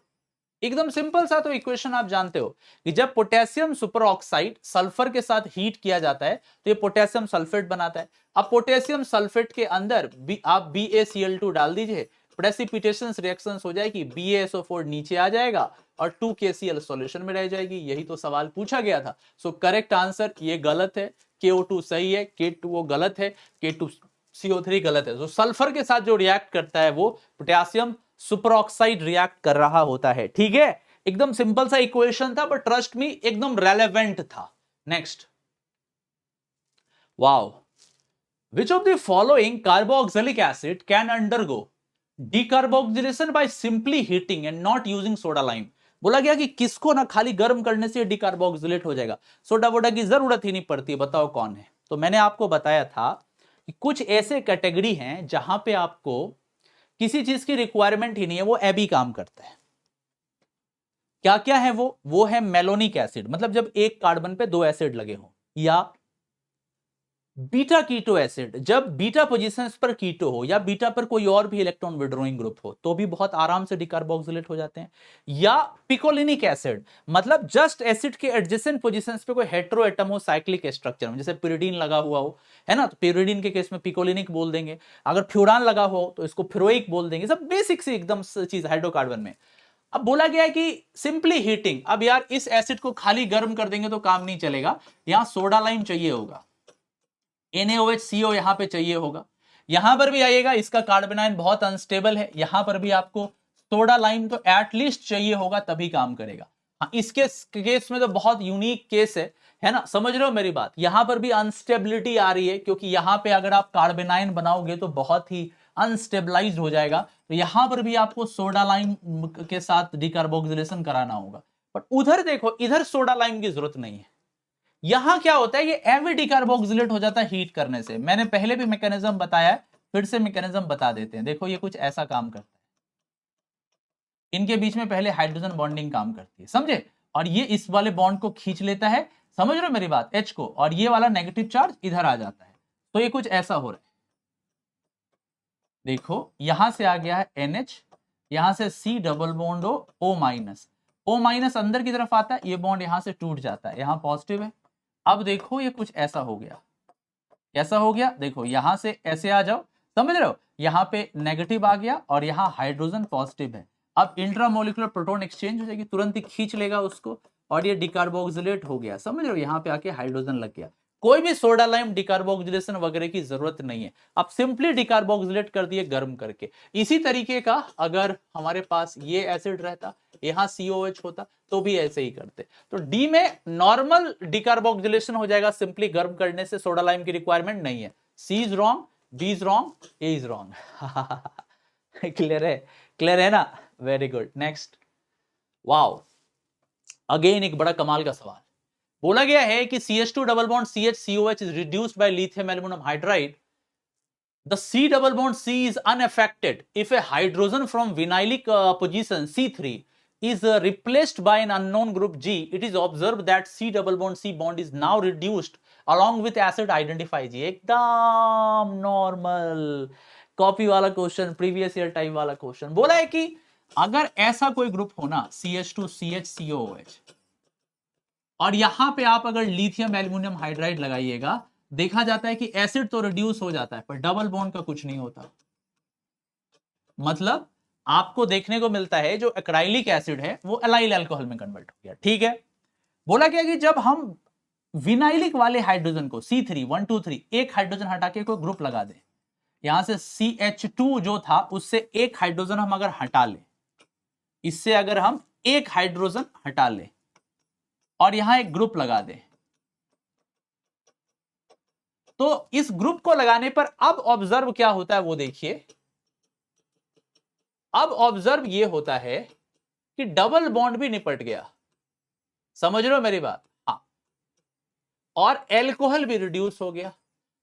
एकदम सिंपल सा तो इक्वेशन आप जानते हो कि जब पोटेशियम सुपर ऑक्साइड सल्फर के साथ हीट किया जाता है तो ये पोटेशियम सल्फेट बनाता है। अब पोटेशियम सल्फेट के अंदर आप BaCl2 डाल दीजिए, प्रेसिपिटेशन रिएक्शंस हो जाएगी, BaSO4 नीचे आ जाएगा और 2KCl सॉल्यूशन में रह जाएगी। यही तो सवाल पूछा गया था। करेक्ट आंसर ये गलत है, KO2 सही है, K2O गलत है, K2CO3 गलत है। सल्फर के साथ जो रिएक्ट करता है वो पोटेशियम सुपर ऑक्साइड रिएक्ट कर रहा होता है, ठीक है। एकदम सिंपल सा इक्वेशन था, बट ट्रस्ट मी एकदम रेलेवेंट था। Next, wow, which of the following carboxylic acid can undergo decarboxylation by simply heating and not using soda lime. बोला गया कि किसको ना खाली गर्म करने से डिकार्बोक्सिलेट हो जाएगा, सोडा वोडा की जरूरत ही नहीं पड़ती, बताओ कौन है। तो मैंने आपको बताया था कि कुछ ऐसे कैटेगरी हैं जहां पे आपको किसी चीज की रिक्वायरमेंट ही नहीं है, वो एबी काम करता है। क्या क्या है वो है मेलोनिक एसिड, मतलब जब एक कार्बन पे 2 एसिड लगे हो, या बीटा कीटो एसिड, जब बीटा पोजीशंस पर कीटो हो, या बीटा पर कोई और भी इलेक्ट्रॉन विड्रॉइंग ग्रुप हो, तो भी बहुत आराम से डिकार्बोक्सिलेट हो जाते हैं। या पिकोलिनिक एसिड, मतलब जस्ट एसिड के एडजेसेंट पोजीशंस पे कोई हेटेरो एटम हो साइक्लिक स्ट्रक्चर में, जैसे पिरिडीन लगा हुआ हो, है ना, तो पिरिडीन के केस में पिकोलिनिक बोल देंगे। अगर फ्यूरान लगा हो तो इसको फ्लोइक बोल देंगे। सब बेसिक सी एकदम चीज हाइड्रोकार्बन में। अब बोला गया है कि सिंपली हीटिंग, अब यार इस एसिड को खाली गर्म कर देंगे तो काम नहीं चलेगा, यहां सोडा लाइम चाहिए होगा, NaOH CO यहां पे चाहिए होगा। यहां पर भी आइएगा, इसका कार्बन आयन बहुत अनस्टेबल है, यहां पर भी आपको सोडा लाइम तो एटलीस्ट चाहिए होगा, तभी काम करेगा। हाँ, इसके केस में तो बहुत यूनिक केस है ना, समझ रहे हो मेरी बात। यहां पर भी अनस्टेबिलिटी आ रही है, क्योंकि यहां पे अगर आप कार्बन आयन बनाओगे तो बहुत ही अनस्टेबलाइज्ड हो जाएगा, तो यहां पर भी आपको सोडा लाइम के साथ डिकार्बोक्सिलेशन कराना होगा। बट उधर देखो, इधर सोडा लाइम की जरूरत नहीं है। यहां क्या होता है, ये एवी डिकार्बोक्सिलेट हो जाता है हीट करने से। मैंने पहले भी मैकेनिज्म बताया है, फिर से मैकेनिज्म बता देते हैं। देखो ये कुछ ऐसा काम करता है, इनके बीच में पहले हाइड्रोजन बॉन्डिंग काम करती है, समझे, और ये इस वाले बॉन्ड को खींच लेता है, समझ रहे हो मेरी बात, H को, और ये वाला नेगेटिव चार्ज इधर आ जाता है। तो ये कुछ ऐसा हो रहा है, देखो यहां से आ गया है NH, यहां से C double bond O minus अंदर की तरफ आता है, ये बॉन्ड यहां से टूट जाता है, यहां पॉजिटिव है। अब देखो ये कुछ ऐसा हो गया, कैसा हो गया, देखो यहां से ऐसे आ जाओ, समझ रहे हो, यहां पे नेगेटिव आ गया और यहां हाइड्रोजन पॉजिटिव है। अब इंट्रामोलिकुलर प्रोटॉन एक्सचेंज हो जाएगी, तुरंत ही खींच लेगा उसको, और ये डिकार्बोक्सिलेट हो गया, समझ रहे हो, यहां पे आके हाइड्रोजन लग गया। कोई भी सोडा लाइम डिकार्बोक्सिलेशन वगैरह की जरूरत नहीं है, आप सिंपली डिकार्बोक्सिलेट कर दिए गर्म करके। इसी तरीके का अगर हमारे पास ये एसिड रहता, यहाँ COH होता तो भी ऐसे ही करते। तो डी में नॉर्मल डिकार्बोक्सिलेशन हो जाएगा सिंपली गर्म करने से, सोडा लाइम की रिक्वायरमेंट नहीं है। C is wrong, B is wrong, A is wrong. Clear है ना? Very good. Next, wow, again एक बड़ा कमाल का सवाल बोला गया है कि CH2 double bond CH is reduced by lithium aluminum hydride. The C double bond C is unaffected if a hydrogen from vinylic position C3 is replaced by an unknown group G. It is observed that C double bond C bond is now reduced along with acid. Identify G. एकदम normal copy वाला question, previous year type वाला question. बोला है कि अगर ऐसा कोई group हो ना CH2 CH COOH और यहां पे आप अगर लिथियम एल्यूमिनियम हाइड्राइड लगाइएगा, देखा जाता है कि एसिड तो रिड्यूस हो जाता है पर डबल बॉन्ड का कुछ नहीं होता। मतलब आपको देखने को मिलता है जो एक्राइलिक एसिड है वो एलाइल अल्कोहल में कन्वर्ट हो गया। ठीक है, बोला गया कि जब हम विनाइलिक वाले हाइड्रोजन को C3 1 2 3 एक हाइड्रोजन हटा के कोई ग्रुप लगा दें, यहां से CH2 जो था उससे एक हाइड्रोजन हम अगर हटा लें, इससे अगर हम एक हाइड्रोजन हटा लें और यहां एक ग्रुप लगा दें, तो इस ग्रुप को लगाने पर अब ऑब्जर्व क्या होता है वो देखिए। अब ऑब्जर्व ये होता है कि डबल बॉन्ड भी निपट गया। समझ रहे हो मेरी बात? हाँ, और एल्कोहल भी रिड्यूस हो गया।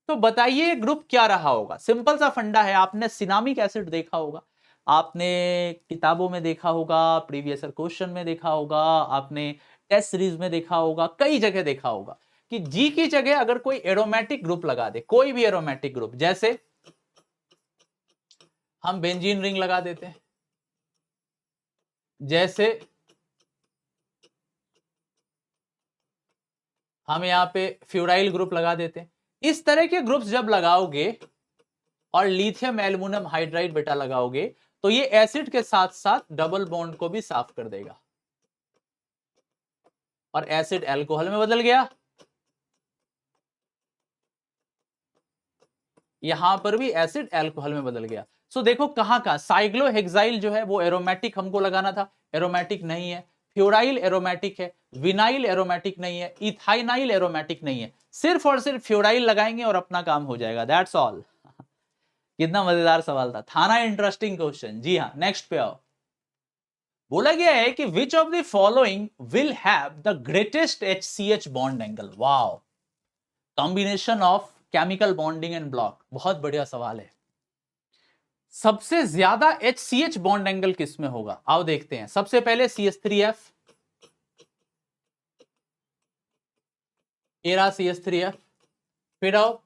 तो बताइए ग्रुप क्या रहा होगा? सिंपल सा फंडा है, आपने सिनामिक एसिड देखा होगा, आपने किताबों में देखा होगा, प्रीवियस क्वेश्चन में देखा होगा, आपने टेस्ट सीरीज में देखा होगा, कई जगह देखा होगा कि जी की जगह अगर कोई एरोमेटिक ग्रुप लगा दे, कोई भी एरोमेटिक ग्रुप, जैसे हम बेंजीन रिंग लगा देते हैं, जैसे हम यहां पे फ्यूराइल ग्रुप लगा देते हैं, इस तरह के ग्रुप्स जब लगाओगे और लिथियम एल्यूमिनियम हाइड्राइड बेटा लगाओगे तो ये एसिड के साथ साथ डबल बॉन्ड को भी साफ कर देगा और एसिड एल्कोहल में बदल गया। यहां पर भी एसिड एल्कोहल में बदल गया। सो देखो कहां का साइक्लोहेक्साइल जो है वो एरोमेटिक हमको लगाना था, एरोमेटिक नहीं है। फ्यूराइल एरोमेटिक है, विनाइल एरोमेटिक नहीं है, इथाइनाइल एरोमेटिक नहीं है। सिर्फ और सिर्फ फ्यूराइल लगाएंगे और अपना काम हो जाएगा, दैट्स ऑल। कितना मजेदार सवाल था ना? Interesting question. जी हाँ, नेक्स्ट पे आओ। बोला गया है कि विच of the following will have the greatest HCH bond angle? Wow, combination of chemical bonding and block. बहुत बढ़िया सवाल है। सबसे ज्यादा HCH बॉन्ड एंगल किस में होगा? आओ देखते हैं। सबसे पहले CH3F, एरा CH3F, फिर आओ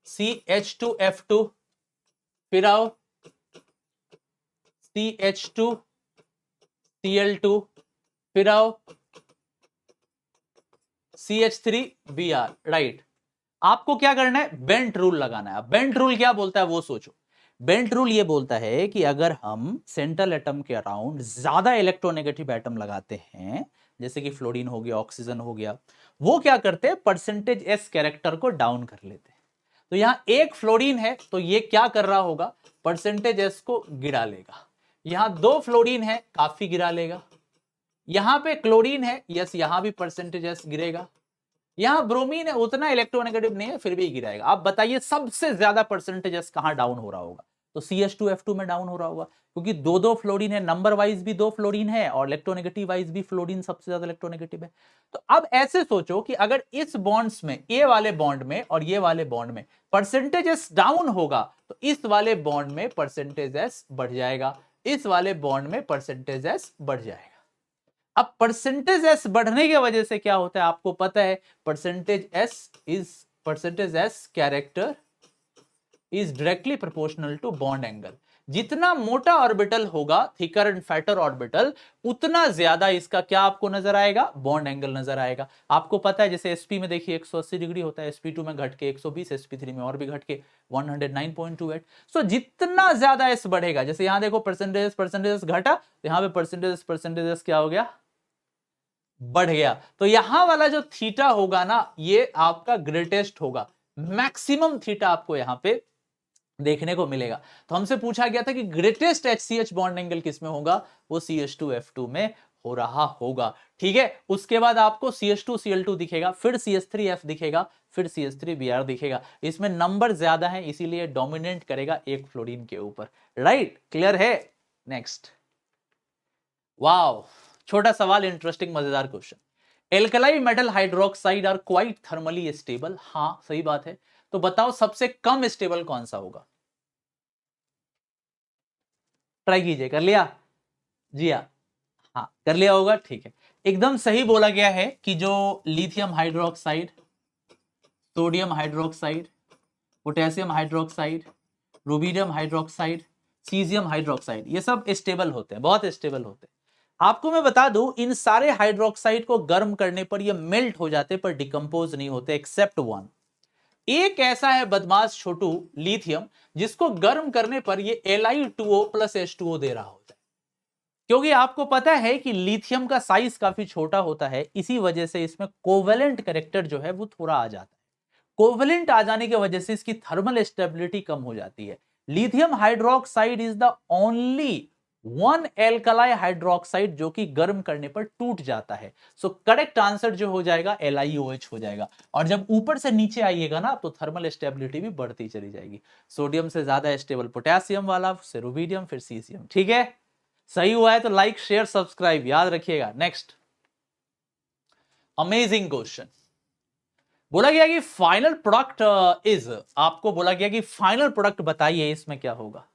CH2F2, फिर आओ CH2Cl2, फिर आओ CH3Br। राइट, आपको क्या करना है? बेंट रूल लगाना है। बेंट रूल क्या बोलता है वो सोचो। बेंट रूल ये बोलता है कि अगर हम सेंट्रल एटम के अराउंड ज्यादा इलेक्ट्रोनेगेटिव एटम लगाते हैं, जैसे कि फ्लोरीन हो गया, ऑक्सीजन हो गया, वो क्या करते हैं? परसेंटेज S कैरेक्टर को डाउन कर लेते हैं। तो यहां एक फ्लोरीन है तो ये क्या कर रहा होगा? परसेंटेज S को गिरा लेगा। यहां दो फ्लोरीन है, काफी गिरा लेगा। यहां पे क्लोरीन है, यस, यहां भी परसेंटेज S गिरेगा। यहां ब्रोमीन है, उतना इलेक्ट्रोनेगेटिव नहीं है, फिर भी गिराएगा। आप बताइए सबसे ज्यादा परसेंटेज S कहां डाउन हो रहा होगा? तो CH2F2 में डाउन हो रहा होगा, क्योंकि दो दो फ्लोरीन है, नंबर वाइज भी दो फ्लोरीन है और इलेक्ट्रोनेगेटिव वाइज भी फ्लोरीन सबसे ज्यादा इलेक्ट्रोनेगेटिव है। तो अब ऐसे सोचो कि अगर इस बॉन्ड्स में, ए वाले बॉन्ड में और ये वाले बॉन्ड में परसेंटेज S डाउन होगा तो इस वाले बॉन्ड में परसेंटेज S बढ़ जाएगा, इस वाले बॉन्ड में परसेंटेज S बढ़ जाएगा। अब परसेंटेज S बढ़ने की वजह से क्या होता है आपको पता है? Percentage S character is directly proportional to bond angle. जितना मोटा ऑर्बिटल होगा, थिकर एंड फैटर ऑर्बिटल, उतना ज्यादा इसका क्या आपको नजर आएगा? बॉन्ड एंगल नजर आएगा। आपको पता है जैसे sp में देखिए 180 डिग्री होता है, sp2 में घट के 120, sp3 में और भी घट के 109.28। सो जितना ज्यादा S बढ़ेगा, जैसे यहां देखो परसेंटेज घटा, तो यहां पे परसेंटेज क्या हो गया? बढ़ गया। तो यहां वाला जो थीटा होगा ना, ये आपका ग्रेटेस्ट होगा, मैक्सिमम थीटा आपको यहां पे देखने को मिलेगा। तो हमसे पूछा गया था कि ग्रेटेस्ट HCH बॉन्ड एंगल किसमें होगा, वो CH2F2 में हो रहा होगा। ठीक है, उसके बाद आपको CH2Cl2 दिखेगा, फिर CH3F दिखेगा, फिर CH3Br दिखेगा। इसमें नंबर ज्यादा है इसीलिए डोमिनेट करेगा एक फ्लोरीन के ऊपर। राइट, क्लियर है। नेक्स्ट, वाओ, छोटा सवाल, इंटरेस्टिंग मजेदार question. Alkali metal hydroxide are quite thermally stable. हाँ सही बात है। तो बताओ सबसे कम स्टेबल कौन सा होगा, ट्राई कीजिए। कर लिया जी? हाँ कर लिया होगा, ठीक है। एकदम सही बोला गया है कि जो lithium hydroxide, sodium hydroxide, potassium hydroxide, rubidium hydroxide, caesium hydroxide, ये सब स्टेबल होते हैं, बहुत स्टेबल होते हैं। आपको मैं बता दूं, इन सारे हाइड्रोक्साइड को गर्म करने पर ये मेल्ट हो जाते पर डिकम्पोज नहीं होते, एक्सेप्ट वन। एक ऐसा है बदमाश छोटू, लिथियम, जिसको गर्म करने पर ये Li2O प्लस H2O दे रहा होता है। क्योंकि आपको पता है कि लिथियम का साइज काफी छोटा होता है, इसी वजह से इसमें कोवेलेंट कैरेक्टर जो है वो थोड़ा आ जाता है। कोवेलेंट आ जाने की वजह से इसकी थर्मल स्टेबिलिटी कम हो जाती है। Lithium hydroxide is the only one alkali hydroxide जो कि गर्म करने पर टूट जाता है। सो करेक्ट आंसर जो हो जाएगा LiOH हो जाएगा। और जब ऊपर से नीचे आइएगा ना तो थर्मल स्टेबिलिटी भी बढ़ती चली जाएगी। सोडियम से ज्यादा स्टेबल पोटेशियम वाला, फिर रुबिडियम, फिर सीसियम। ठीक है, सही हुआ है तो लाइक शेयर सब्सक्राइब याद रखिएगा। Next, amazing question. बोला गया कि फाइनल प्रोडक्ट इज, आपको बोला गया कि फाइनल प्रोडक्ट बताइए इसमें क्या होगा।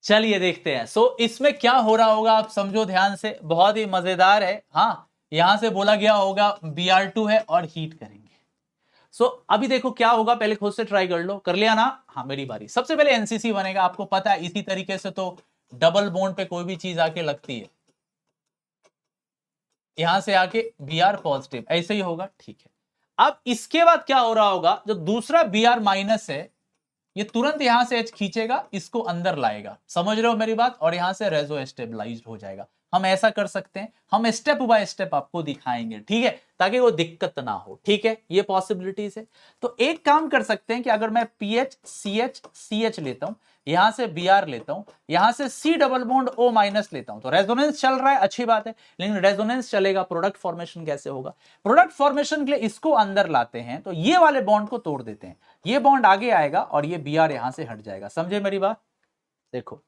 चलिए देखते हैं। सो इसमें क्या हो रहा होगा आप समझो ध्यान से, बहुत ही मजेदार है। हाँ, यहां से बोला गया होगा Br2 है और हीट करेंगे। सो अभी देखो क्या होगा, पहले खुद से ट्राई कर लो। कर लिया ना? हाँ मेरी बारी। सबसे पहले एनसीसी बनेगा, आपको पता है इसी तरीके से तो डबल बॉन्ड पे कोई भी चीज आके लगती है, यहां से आके Br पॉजिटिव, ऐसे ही होगा। ठीक है, अब इसके बाद क्या हो रहा होगा, जो दूसरा Br माइनस है ये तुरंत यहां से H खींचेगा, इसको अंदर लाएगा। समझ रहे हो मेरी बात? और यहां से रेजो स्टेबलाइज्ड हो जाएगा। हम ऐसा कर सकते हैं, हम स्टेप बाय स्टेप आपको दिखाएंगे, ठीक है, ताकि वो दिक्कत ना हो। ठीक है, ये पॉसिबिलिटीज है। तो एक काम कर सकते हैं कि अगर मैं PH CH CH लेता हूं, यहां से Br लेता हूं, यहां से C double bond O minus लेता हूं, तो रेजोनेंस चल रहा है, अच्छी बात है। लेकिन रेजोनेंस चलेगा, प्रोडक्ट फॉर्मेशन कैसे होगा? प्रोडक्ट फॉर्मेशन के लिए इसको अंदर लाते हैं तो ये वाले बॉन्ड को तोड़ देते हैं, ये बॉन्ड आगे आएगा और ये Br यहां से हट जाएगा। समझे मेरी बात? देखो,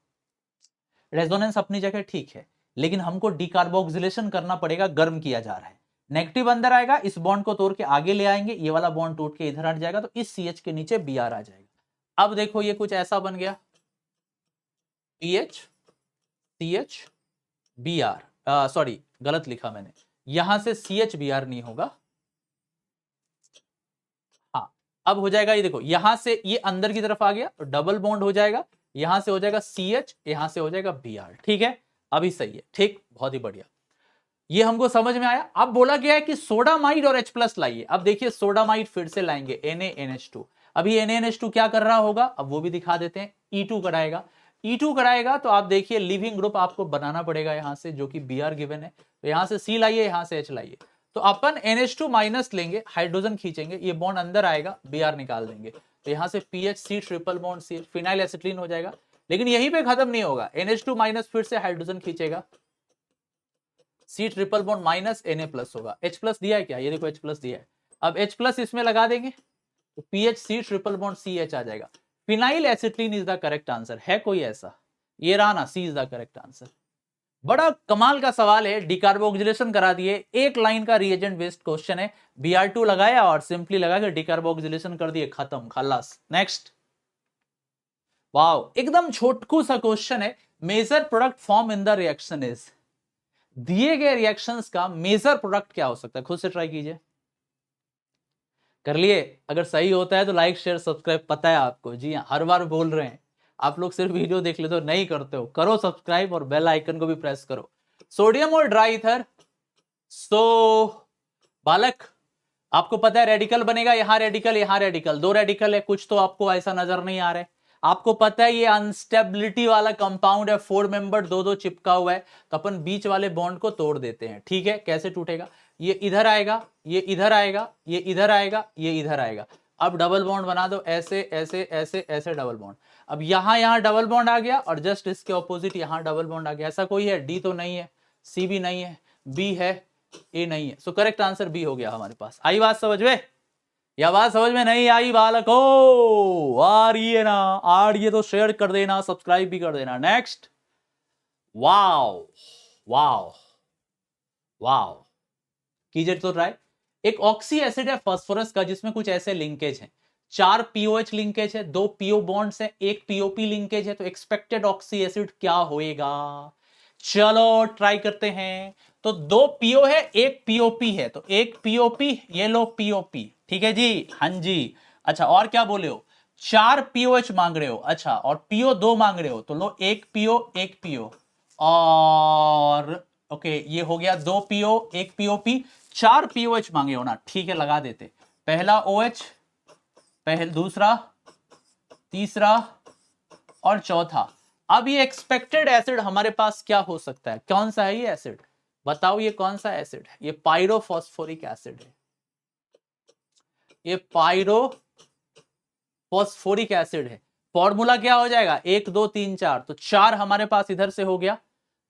रेजोनेंस अपनी जगह ठीक है, लेकिन हमको डिकार्बोक्सिलेशन करना पड़ेगा, गर्म किया जा रहा है। नेगेटिव अंदर आएगा, इस बॉन्ड को तोड़ के आगे ले आएंगे, ये वाला बॉन्ड टूट के इधर हट जाएगा, तो इस CH के नीचे Br आ जाएगा। अब देखो ये कुछ ऐसा बन गया, PH CH Br, सॉरी गलत लिखा मैंने, यहां से CH Br नहीं होगा। हाँ, अब हो जाएगा, ये देखो यहां से ये अंदर की तरफ आ गया तो डबल बॉन्ड हो जाएगा, यहां से हो जाएगा CH, यहां से हो जाएगा Br। ठीक है, अभी सही है, ठीक, बहुत ही बढ़िया, ये हमको समझ में आया। अब बोला गया है कि सोडामाइड और H+ लाइए। अब देखिए सोडामाइड फिर से लाएंगे, NaNH2। अभी NaNH2 क्या कर रहा होगा, अब वो भी दिखा देते हैं। E2 कराएगा, E2 कराएगा तो आप देखिए लिविंग ग्रुप आपको बनाना पड़ेगा यहां से, जो कि Br गिवन है। तो यहां से C लाइए, यहां से H लाइए, तो अपन NH2 माइनस लेंगे, हाइड्रोजन खींचेंगे, ये बॉन्ड अंदर आएगा, Br निकाल देंगे, तो यहां से PH C triple bond C, phenyl acetylene हो जाएगा। लेकिन यहीं पे खत्म नहीं होगा, NH2 माइनस फिर से हाइड्रोजन खींचेगा, C triple bond minus Na+ होगा। H+ दिया है क्या, ये देखो H+ दिया है। अब H+ इसमें लगा देंगे तो PH C triple bond CH आ जाएगा। Phenyl acetylene is the correct answer. है कोई ऐसा? ये रहा ना, C is the correct answer. बड़ा कमाल का सवाल है, डिकार्बोक्सिलेशन करा दिए, एक लाइन का रिएजेंट बेस्ड क्वेश्चन है। Br2 लगाया और सिंपली लगा के डिकार्बोक्सिलेशन कर दिए, खत्म, खलास। नेक्स्ट, वाओ, एकदम छोटकू सा क्वेश्चन है। Major product form in the reaction is, दिए गए रिएक्शंस का मेजर प्रोडक्ट क्या हो सकता है? खुद से ट्राई कीजिए। कर लिए? अगर सही होता है तो लाइक शेयर सब्सक्राइब, पता है आपको, जी हाँ, हर बार बोल रहे हैं, आप लोग सिर्फ वीडियो देख लेते हो, नहीं करते हो। करो सब्सक्राइब और बेल आइकन को भी प्रेस करो। सोडियम और ड्राई ईथर, सो बालक आपको पता है रेडिकल बनेगा, यहां रेडिकल, यहां रेडिकल, दो रेडिकल है, कुछ तो आपको ऐसा नजर नहीं आ रहा है। आपको पता है ये अनस्टेबिलिटी वाला कंपाउंड है, 4 मेंबर, दो दो चिपका हुआ है, तो अपन बीच वाले बॉन्ड को तोड़ देते हैं। ठीक है, कैसे टूटेगा? ये इधर आएगा, ये इधर आएगा, ये इधर आएगा, ये इधर आएगा, अब डबल बॉन्ड बना दो, ऐसे ऐसे ऐसे ऐसे डबल बॉन्ड। अब यहाँ डबल बॉन्ड आ गया और जस्ट इसके ऑपोजिट यहाँ डबल बॉन्ड आ गया। ऐसा कोई है? डी तो नहीं है, सी भी नहीं है, बी है, ए नहीं है। सो करेक्ट आंसर बी हो गया हमारे पास। आई बात समझ में या बात समझ में नहीं आई बालको? आ रही है ना? आ रही है तो शेयर कर देना, सब्सक्राइब भी कर देना। नेक्स्ट, वाओ वाओ वाओ, कीजिए तो ट्राई। एक ऑक्सी एसिड है फास्फोरस का जिसमें कुछ ऐसे लिंकेज हैं, 4 पीओएच लिंकेज है, 2 पीओ बॉन्ड्स है, 1 पीओपी लिंकेज है, तो एक्सपेक्टेड ऑक्सी एसिड क्या होएगा? चलो ट्राई करते हैं। तो 2 पीओ है, 1 पीओपी है, तो 1 पीओपी, ये लो पीओपी, ठीक है जी, हाँ जी। अच्छा और क्या बोले हो? 4 पीओएच मांग रहे हो, अच्छा, और पीओ 2 मांग रहे हो, तो लो 1 पीओ 1 पीओ, और ओके ये हो गया 2 पीओ 1 पीओपी, 4 पीओएच मांगे हो ना, ठीक है लगा देते। पहला ओएच, पहला, दूसरा, तीसरा और चौथा। अब ये एक्सपेक्टेड एसिड हमारे पास क्या हो सकता है? कौन सा है ये एसिड? बताओ ये कौन सा एसिड है? ये पायरोफॉस्फोरिक एसिड है, ये पायरोफॉस्फोरिक एसिड है। फॉर्मूला क्या हो जाएगा? 1 2 3 4, तो 4 हमारे पास इधर से हो गया,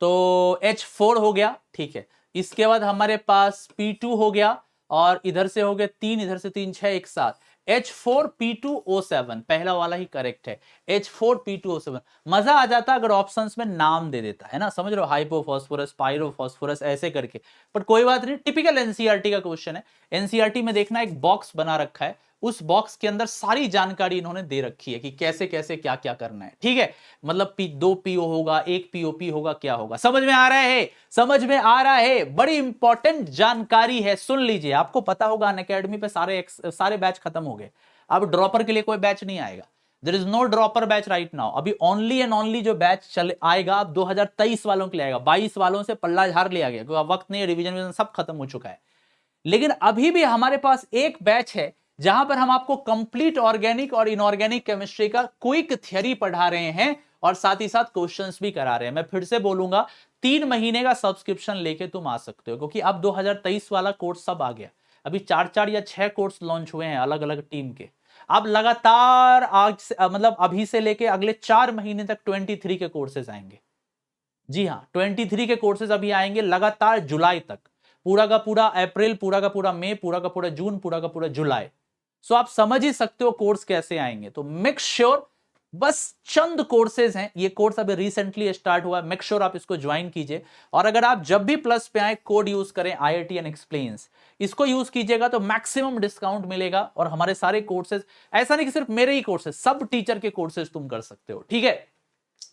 तो H4 हो गया, ठीक है। इसके बाद हमारे पास P2 हो गया, और इधर से हो गया 3, इधर से 3, 6 एक साथ, H4P2O7, पहला वाला ही करेक्ट है, H4P2O7। मजा आ जाता अगर ऑप्शंस में नाम दे देता, है ना, समझ रहे हो, हाइपोफॉस्फोरस, पायरोफॉस्फोरस ऐसे करके, पर कोई बात नहीं, टिपिकल एनसीईआरटी का क्वेश्चन है। एनसीईआरटी में देखना एक बॉक्स बना रखा है, उस बॉक्स के अंदर सारी जानकारी इन्होंने दे रखी है कि कैसे कैसे क्या क्या करना है, ठीक है। मतलब 2 पीओ होगा, 1 पीओपी होगा, क्या होगा, समझ में आ रहा है? समझ में आ रहा है? बड़ी इंपॉर्टेंट जानकारी है, सुन लीजिए। आपको पता होगा अनअकैडमी पे सारे बैच खत्म हो गए, अब ड्रॉपर के लिए कोई बैच नहीं आएगा। There is no dropper batch right now. अभी ओनली एंड ओनली जो बैच चले आएगा अब 2023 वालों के लिए आएगा। 22 वालों से पल्ला झाड़ लिया गया क्योंकि अब वक्त नहीं है, रिवीजन सब खत्म हो चुका है। लेकिन अभी भी हमारे पास एक बैच है जहां पर हम आपको कंप्लीट ऑर्गेनिक और इनऑर्गेनिक केमिस्ट्री का क्विक थ्योरी पढ़ा रहे हैं और साथ ही साथ क्वेश्चंस भी करा रहे हैं। मैं फिर से बोलूंगा, 3 महीने का सब्सक्रिप्शन लेके तुम आ सकते हो, क्योंकि अब 2023 वाला कोर्स सब आ गया। अभी 4 या 6 कोर्स लॉन्च हुए हैं अलग अलग टीम के। अब लगातार आज से, मतलब अभी से लेके अगले 4 महीने तक 23 के कोर्सेज आएंगे। जी हाँ, 23 के कोर्सेज अभी आएंगे लगातार जुलाई तक, पूरा का पूरा अप्रैल, पूरा का पूरा मई, पूरा का पूरा जून, पूरा का पूरा जुलाई। सो आप समझ ही सकते हो कोर्स कैसे आएंगे। तो मेक श्योर, बस चंद कोर्सेज हैं, ये कोर्स अभी रिसेंटली स्टार्ट हुआ है, मेक श्योर आप इसको ज्वाइन कीजिए। और अगर आप जब भी प्लस पे आए कोड यूज करें IITN एक्सप्लेन्स, इसको यूज कीजिएगा तो मैक्सिमम डिस्काउंट मिलेगा। और हमारे सारे कोर्सेज, ऐसा नहीं कि सिर्फ मेरे ही कोर्सेज, सब टीचर के कोर्सेज तुम कर सकते हो, ठीक है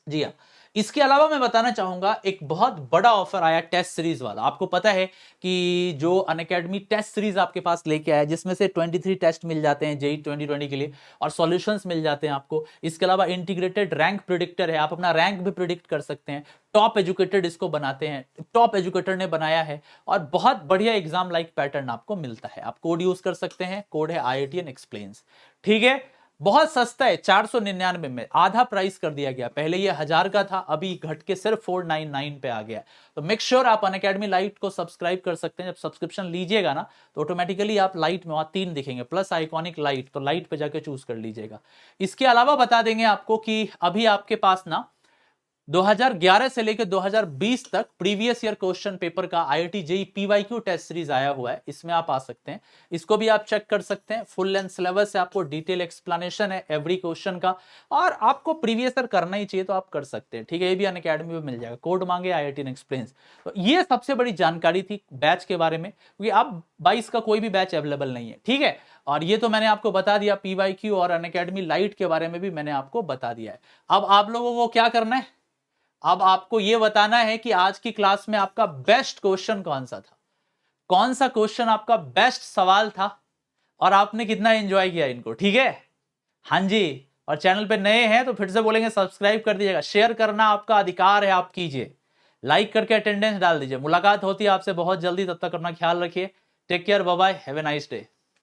जी हाँ। इसके अलावा मैं बताना चाहूंगा एक बहुत बड़ा ऑफर आया टेस्ट सीरीज वाला। आपको पता है कि जो अनअकैडमी टेस्ट सीरीज आपके पास लेके आया, जिसमें से 23 टेस्ट मिल जाते हैं JEE 2020 के लिए, और सॉल्यूशंस मिल जाते हैं आपको। इसके अलावा इंटीग्रेटेड रैंक प्रिडिक्टर है, आप अपना रैंक भी प्रिडिक्ट कर सकते हैं। टॉप एजुकेटेड इसको बनाते हैं, टॉप एजुकेटर ने बनाया है, और बहुत बढ़िया एग्जाम लाइक पैटर्न आपको मिलता है। आप कोड यूज कर सकते हैं, कोड है IITN एक्सप्लेन्स, ठीक है। बहुत सस्ता है, 499 में आधा प्राइस कर दिया गया। पहले ये 1000 का था, अभी घट के सिर्फ 499 पे आ गया। तो मेक श्योर आप अनअकैडमी लाइट को सब्सक्राइब कर सकते हैं। जब सब्सक्रिप्शन लीजिएगा ना तो ऑटोमेटिकली आप लाइट में वहां 3 दिखेंगे प्लस आइकॉनिक लाइट, तो लाइट पे जाके चूज कर लीजिएगा। इसके अलावा बता देंगे आपको कि अभी आपके पास ना 2011 से लेकर 2020 तक प्रीवियस ईयर क्वेश्चन पेपर का IIT JEE PYQ test series आया हुआ है, इसमें आप आ सकते हैं, इसको भी आप चेक कर सकते हैं। फुल लेंथ सिलेबस है, आपको डिटेल एक्सप्लेनेशन है एवरी क्वेश्चन का, और आपको प्रीवियस ईयर करना ही चाहिए तो आप कर सकते हैं, ठीक है। ये भी अनअकैडमी में मिल जाएगा, कोड मांगे IITN एक्सप्लेन्स। तो ये सबसे बड़ी जानकारी थी बैच के बारे में, क्योंकि अब 22 का कोई भी बैच अवेलेबल नहीं है, ठीक है। और ये तो मैंने आपको बता दिया, PYQ और अनअकैडमी लाइट के बारे में भी मैंने आपको बता दिया है। अब आप लोगों को क्या करना है, अब आपको यह बताना है कि आज की क्लास में आपका बेस्ट क्वेश्चन कौन सा था, कौन सा क्वेश्चन आपका बेस्ट सवाल था, और आपने कितना एंजॉय किया इनको, ठीक है। हाँ जी, और चैनल पे नए हैं तो फिर से बोलेंगे सब्सक्राइब कर दीजिएगा, शेयर करना आपका अधिकार है, आप कीजिए, लाइक करके अटेंडेंस डाल दीजिए। मुलाकात होती है आपसे बहुत जल्दी, तब तक अपना ख्याल रखिए, take care, bye bye, have a nice day.